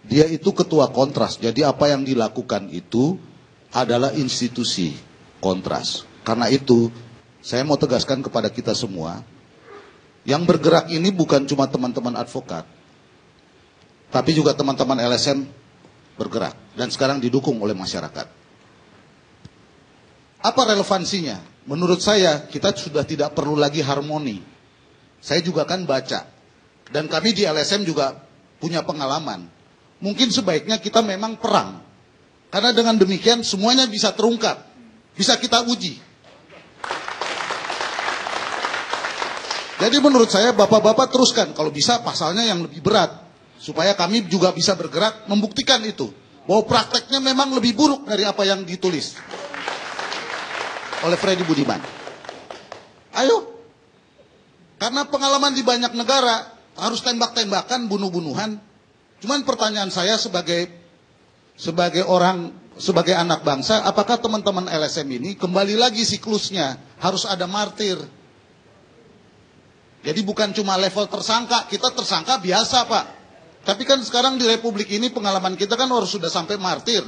Dia itu ketua Kontras. Jadi apa yang dilakukan itu adalah institusi Kontras. Karena itu saya mau tegaskan kepada kita semua, yang bergerak ini bukan cuma teman-teman advokat, tapi juga teman-teman LSM bergerak, dan sekarang didukung oleh masyarakat. Apa relevansinya? Menurut saya, kita sudah tidak perlu lagi harmoni. Saya juga kan baca, dan kami di LSM juga punya pengalaman. Mungkin sebaiknya kita memang perang, karena dengan demikian semuanya bisa terungkap, bisa kita uji. Jadi menurut saya bapak-bapak teruskan, kalau bisa pasalnya yang lebih berat. Supaya kami juga bisa bergerak membuktikan itu. Bahwa prakteknya memang lebih buruk dari apa yang ditulis oleh Freddy Budiman. Ayo. Karena pengalaman di banyak negara harus tembak-tembakan, bunuh-bunuhan. Cuman pertanyaan saya sebagai orang, sebagai anak bangsa, apakah teman-teman LSM ini kembali lagi siklusnya harus ada martir? Jadi bukan cuma level tersangka, kita tersangka biasa Pak. Tapi kan sekarang di Republik ini pengalaman kita kan harus sudah sampai martir.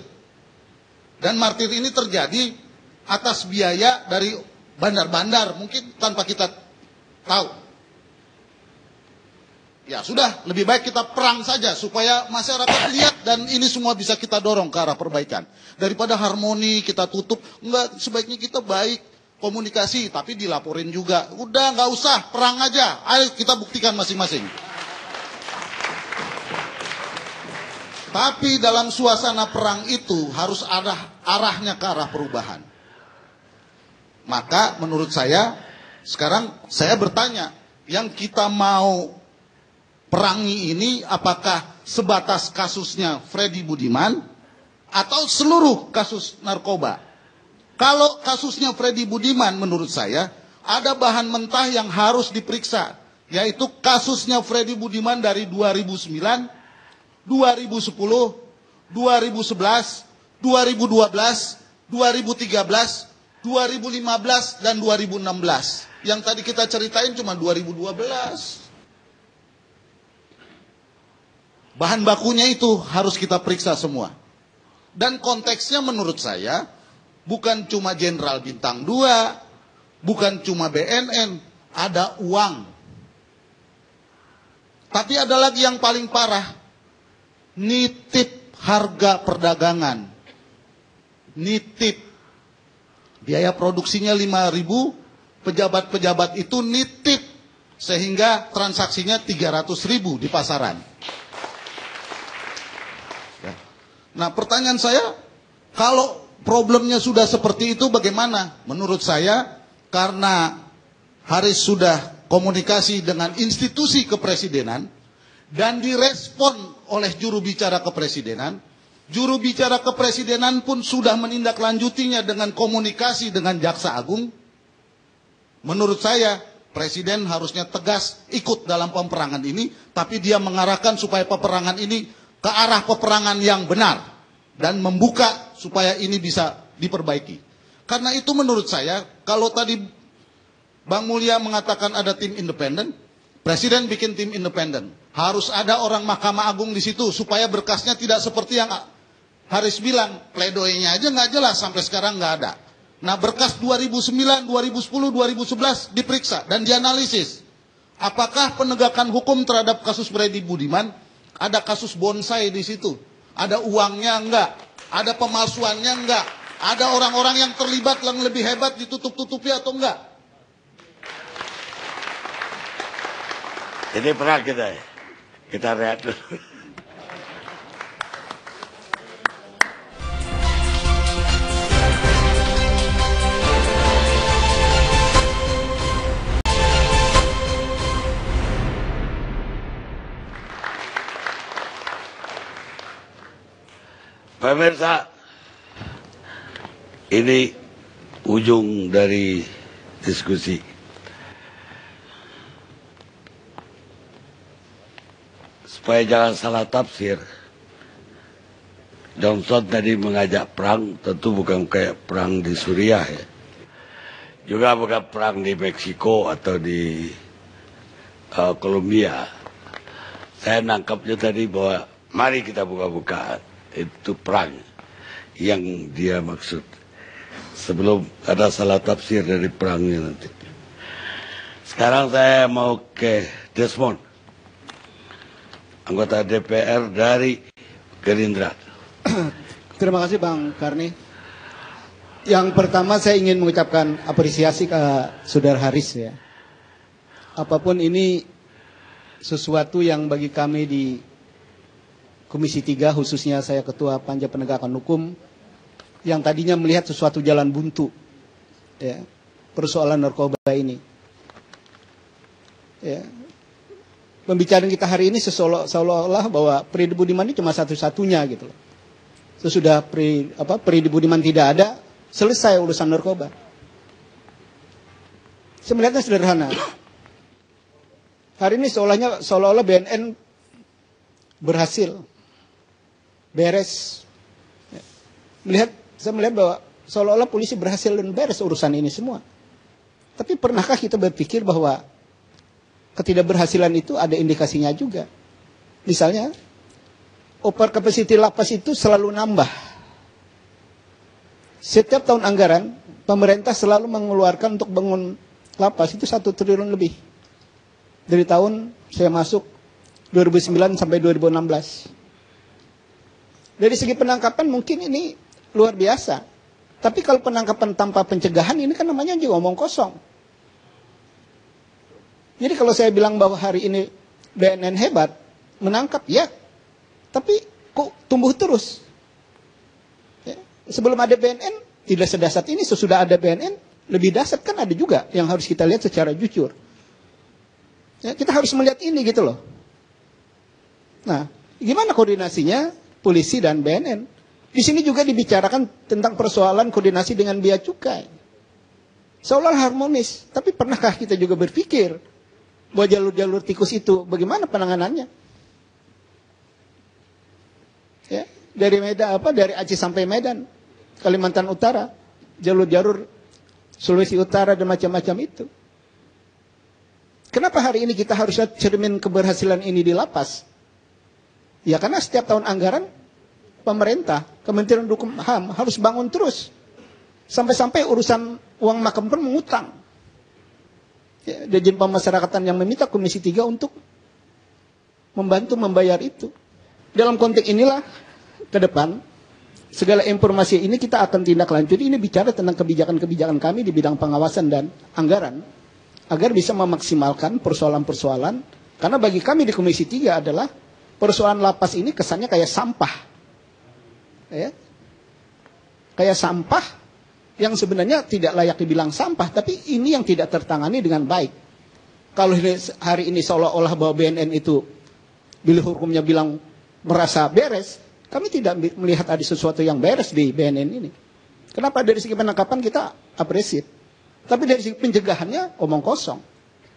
Dan martir ini terjadi atas biaya dari bandar-bandar, mungkin tanpa kita tahu. Ya sudah, lebih baik kita perang saja supaya masyarakat lihat dan ini semua bisa kita dorong ke arah perbaikan. Daripada harmoni kita tutup, enggak, sebaiknya kita baik. Komunikasi, tapi dilaporin juga. Udah, nggak usah, perang aja. Ayo kita buktikan masing-masing. Tapi dalam suasana perang itu harus ada arahnya ke arah perubahan. Maka menurut saya, sekarang saya bertanya, yang kita mau perangi ini apakah sebatas kasusnya Freddy Budiman atau seluruh kasus narkoba? Kalau kasusnya Freddy Budiman menurut saya ada bahan mentah yang harus diperiksa, yaitu kasusnya Freddy Budiman dari 2009, 2010, 2011, 2012, 2013, 2015 dan 2016. Yang tadi kita ceritain cuma 2012. Bahan bakunya itu harus kita periksa semua. Dan konteksnya menurut saya bukan cuma Jenderal Bintang 2, bukan cuma BNN, ada uang. Tapi ada lagi yang paling parah, nitip harga perdagangan. Nitip. Biaya produksinya 5.000, pejabat-pejabat itu nitip. Sehingga transaksinya 300.000 di pasaran. Nah pertanyaan saya, kalau problemnya sudah seperti itu bagaimana? Menurut saya, karena Haris sudah komunikasi dengan institusi kepresidenan dan direspon oleh juru bicara kepresidenan, juru bicara kepresidenan pun sudah menindaklanjutinya dengan komunikasi dengan Jaksa Agung. Menurut saya, Presiden harusnya tegas ikut dalam peperangan ini, tapi dia mengarahkan supaya peperangan ini ke arah peperangan yang benar dan membuka supaya ini bisa diperbaiki. Karena itu menurut saya, kalau tadi Bang Mulya mengatakan ada tim independen, Presiden bikin tim independen. Harus ada orang Mahkamah Agung di situ supaya berkasnya tidak seperti yang Haris bilang, pledoynya aja nggak jelas sampai sekarang nggak ada. Nah berkas 2009, 2010, 2011 diperiksa dan dianalisis. Apakah penegakan hukum terhadap kasus Freddy Budiman ada kasus bonsai di situ? Ada uangnya enggak? Ada pemalsuannya enggak? Ada orang-orang yang terlibat yang lebih hebat ditutup-tutupi atau enggak? Ini perang kita ya. Kita rehat dulu. Pemirsa, ini ujung dari diskusi. Supaya jangan salah tafsir, Johnson tadi mengajak perang, tentu bukan kayak perang di Suriah ya. Juga bukan perang di Meksiko atau di Kolombia. Saya nangkapnya tadi bahwa mari kita buka-bukaan. Itu perang yang dia maksud. Sebelum ada salah tafsir dari perangnya nanti. Sekarang saya mau ke Desmond, anggota DPR dari Gerindra. Terima kasih Bang Karni. Yang pertama saya ingin mengucapkan apresiasi ke Saudara Haris ya. Apapun ini sesuatu yang bagi kami di Komisi 3, khususnya saya Ketua Panja Penegakan Hukum, yang tadinya melihat sesuatu jalan buntu, ya, persoalan narkoba ini. Ya. Pembicaraan kita hari ini seolah-olah bahwa Freddy Budiman ini cuma satu-satunya gitu loh. Sesudah Freddy Budiman tidak ada, selesai urusan narkoba. Saya melihatnya sederhana. Hari ini seolah-olah BNN berhasil beres. Saya melihat bahwa seolah-olah polisi berhasil dan beres urusan ini semua. Tapi pernahkah kita berpikir bahwa ketidakberhasilan itu ada indikasinya juga? Misalnya, over capacity lapas itu selalu nambah. Setiap tahun anggaran, pemerintah selalu mengeluarkan untuk bangun lapas itu 1 triliun lebih. Dari tahun saya masuk 2009 sampai 2016. Dari segi penangkapan mungkin ini luar biasa. Tapi kalau penangkapan tanpa pencegahan ini kan namanya juga omong kosong. Jadi kalau saya bilang bahwa hari ini BNN hebat, menangkap ya. Tapi kok tumbuh terus? Ya. Sebelum ada BNN, tidak sedasar ini. Sesudah ada BNN, lebih dahsyat kan ada juga yang harus kita lihat secara jujur. Ya, kita harus melihat ini gitu loh. Nah, gimana koordinasinya polisi dan BNN? Di sini juga dibicarakan tentang persoalan koordinasi dengan bea cukai. Seolah harmonis, tapi pernahkah kita juga berpikir bahwa jalur-jalur tikus itu bagaimana penanganannya? Ya, dari Aceh sampai Medan, Kalimantan Utara, jalur-jalur Sulawesi Utara dan macam-macam itu. Kenapa hari ini kita harus lihat cermin keberhasilan ini di lapas? Ya karena setiap tahun anggaran pemerintah, Kementerian Hukum HAM harus bangun terus. Sampai-sampai urusan uang makam pun mengutang. Ya, Dirjen Pemasyarakatan yang meminta Komisi 3 untuk membantu membayar itu. Dalam konteks inilah ke depan segala informasi ini kita akan tindak lanjut. Ini bicara tentang kebijakan-kebijakan kami di bidang pengawasan dan anggaran agar bisa memaksimalkan persoalan-persoalan. Karena bagi kami di Komisi 3 adalah persoalan lapas ini kesannya kayak sampah. Ya. Kayak sampah yang sebenarnya tidak layak dibilang sampah, tapi ini yang tidak tertangani dengan baik. Kalau hari ini seolah-olah bahwa BNN itu bila hukumnya bilang merasa beres, kami tidak melihat ada sesuatu yang beres di BNN ini. Kenapa? Dari segi penangkapan kita apresiat, tapi dari segi pencegahannya omong kosong.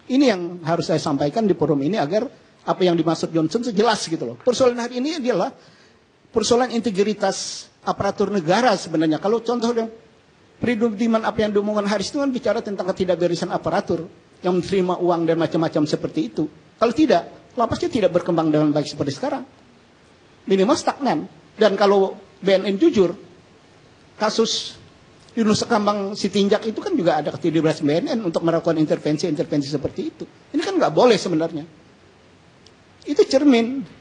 Ini yang harus saya sampaikan di forum ini agar apa yang dimaksud Johnson itu jelas gitu loh. Persoalan hari ini adalah persoalan integritas aparatur negara sebenarnya. Kalau contoh yang Budiman apa yang diomongkan Haris itu kan bicara tentang ketidakberisan aparatur yang menerima uang dan macam-macam seperti itu. Kalau tidak, lapasnya tidak berkembang dengan baik seperti sekarang. Minimal stagnan. Dan kalau BNN jujur, kasus di Nusa Kambang Sitinjak itu kan juga ada ketidakberisan BNN untuk melakukan intervensi-intervensi seperti itu. Ini kan nggak boleh sebenarnya. Itu cermin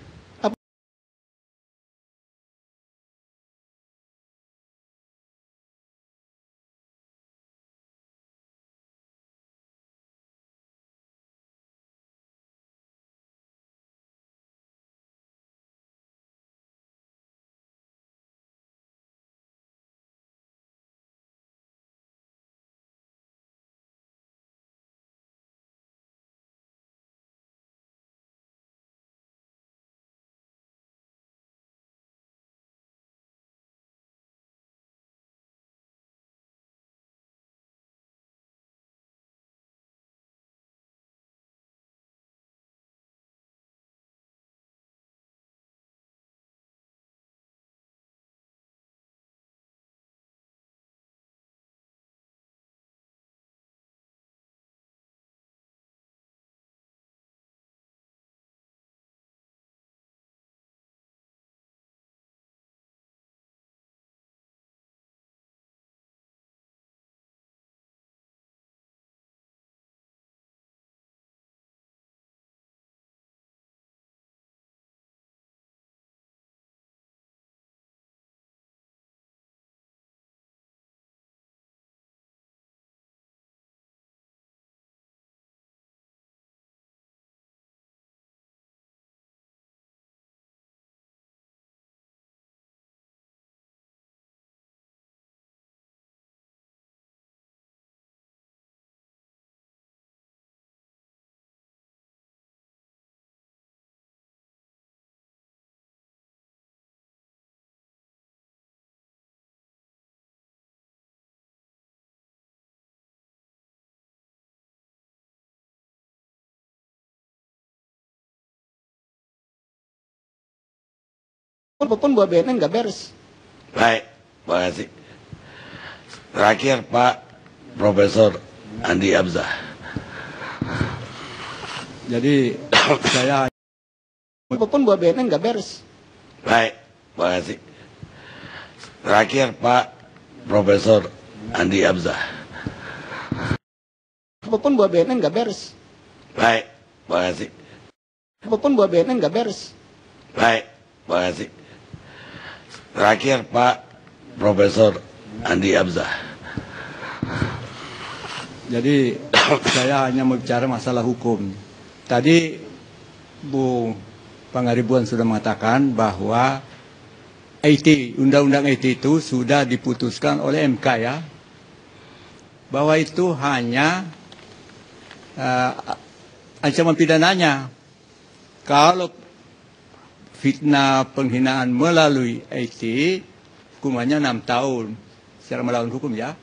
Apapun buat BNN nggak beres. Baik, terima kasih. Terakhir Pak Profesor Andi Abzah. Jadi saya apapun buat BNN nggak beres. Baik, terima kasih. Terakhir Pak Profesor Andi Abzah. Apapun buat BNN nggak beres. Baik, terima kasih. Apapun buat BNN nggak beres. Baik, terima kasih. Terakhir Pak Profesor Andi Abzah. Jadi saya hanya mau bicara masalah hukum. Tadi Bu Pangaribuan sudah mengatakan bahwa IT, Undang-Undang IT itu sudah diputuskan oleh MK ya. Bahwa itu hanya ancaman pidananya. Kalau fitnah penghinaan melalui IT, hukumannya 6 tahun secara melawan hukum ya.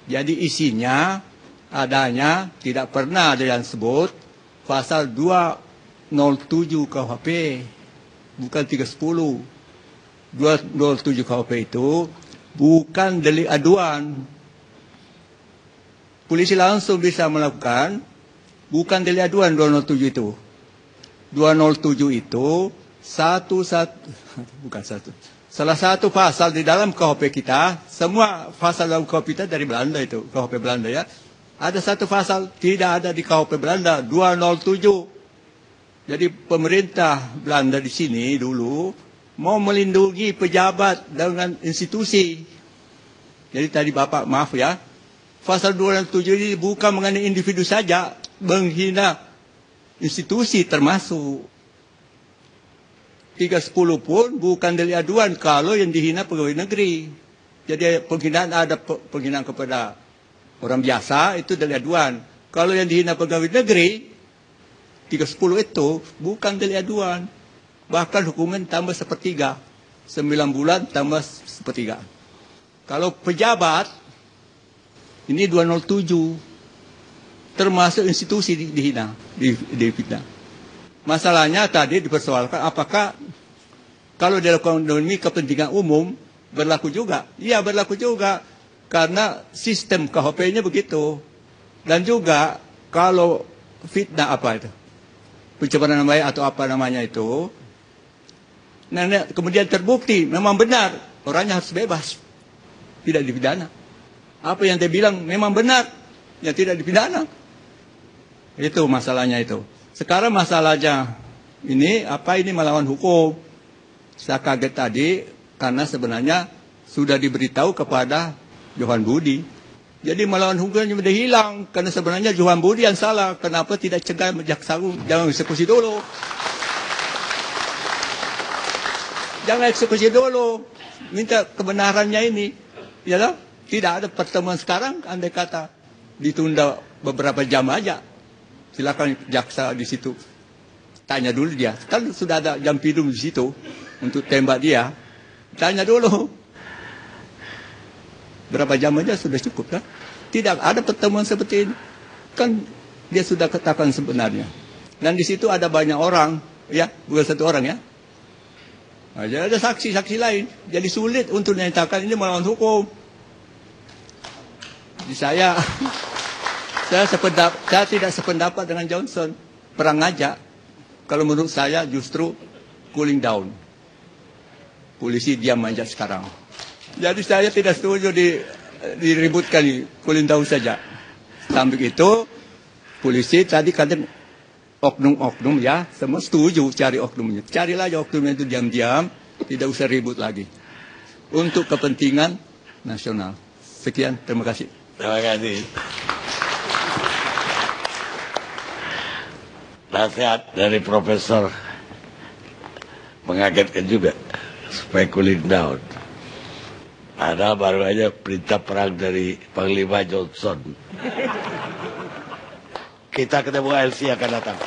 Jadi isinya adanya tidak pernah ada yang sebut pasal 207 KUHP, bukan 310. 207 KUHP itu bukan delik aduan. Polisi langsung bisa melakukan, bukan delik aduan 207 itu. 207 itu salah satu pasal di dalam KUHP kita, semua pasal dalam KUHP kita dari Belanda itu, KUHP Belanda ya. Ada satu pasal tidak ada di KUHP Belanda, 207. Jadi pemerintah Belanda di sini dulu mau melindungi pejabat dengan institusi. Jadi tadi Bapak maaf ya, pasal 207 ini bukan mengenai individu saja, menghina institusi termasuk. 310 pun bukan delik aduan kalau yang dihina pegawai negeri. Jadi penghinaan ada penghinaan kepada orang biasa itu delik aduan. Kalau yang dihina pegawai negeri 310 itu bukan delik aduan. Bahkan hukuman tambah sepertiga. 9 bulan tambah sepertiga. Kalau pejabat ini 207 termasuk institusi dihina, difitnah. Masalahnya tadi dipersoalkan apakah kalau dilakukan demi kepentingan umum berlaku juga? Iya berlaku juga karena sistem KUHP-nya begitu. Dan juga kalau fitnah apa itu? Pencemaran nama baik atau apa namanya itu. Nah, kemudian terbukti memang benar, orangnya harus bebas. Tidak dipidana. Apa yang dia bilang memang benar, yang tidak dipidana. Itu masalahnya itu. Sekarang masalahnya ini melawan hukum. Saya kaget tadi karena sebenarnya sudah diberitahu kepada Johan Budi. Jadi melawan hukumnya sudah hilang karena sebenarnya Johan Budi yang salah. Kenapa tidak cegah jaksa agung jangan eksekusi dulu? Jangan eksekusi dulu. Minta kebenarannya ini. Ya, tidak ada pertemuan sekarang andai kata ditunda beberapa jam aja. Silakan jaksa di situ tanya dulu dia. Kan sudah ada jam pidum di situ untuk tembak dia. Tanya dulu. Berapa jam aja sudah cukup kan? Tidak ada pertemuan seperti ini. Kan dia sudah katakan sebenarnya. Dan di situ ada banyak orang, ya, bukan satu orang ya. Nah, jadi ada saksi-saksi lain. Jadi sulit untuk menyatakan ini melawan hukum. Jadi saya tidak sependapat dengan Johnson. Perang aja. Kalau menurut saya justru cooling down. Polisi diam aja sekarang. Jadi saya tidak setuju diributkan cooling down saja. Sampai itu polisi tadi kadang oknum-oknum ya, semua setuju cari oknumnya. Carilah aja oknumnya itu diam-diam, tidak usah ribut lagi. Untuk kepentingan nasional. Sekian, terima kasih. Terima kasih. Nasihat dari Profesor mengagetkan juga supaya cooling down. Ada baru aja perintah perang dari Panglima Johnson. Kita ketemu LC akan datang.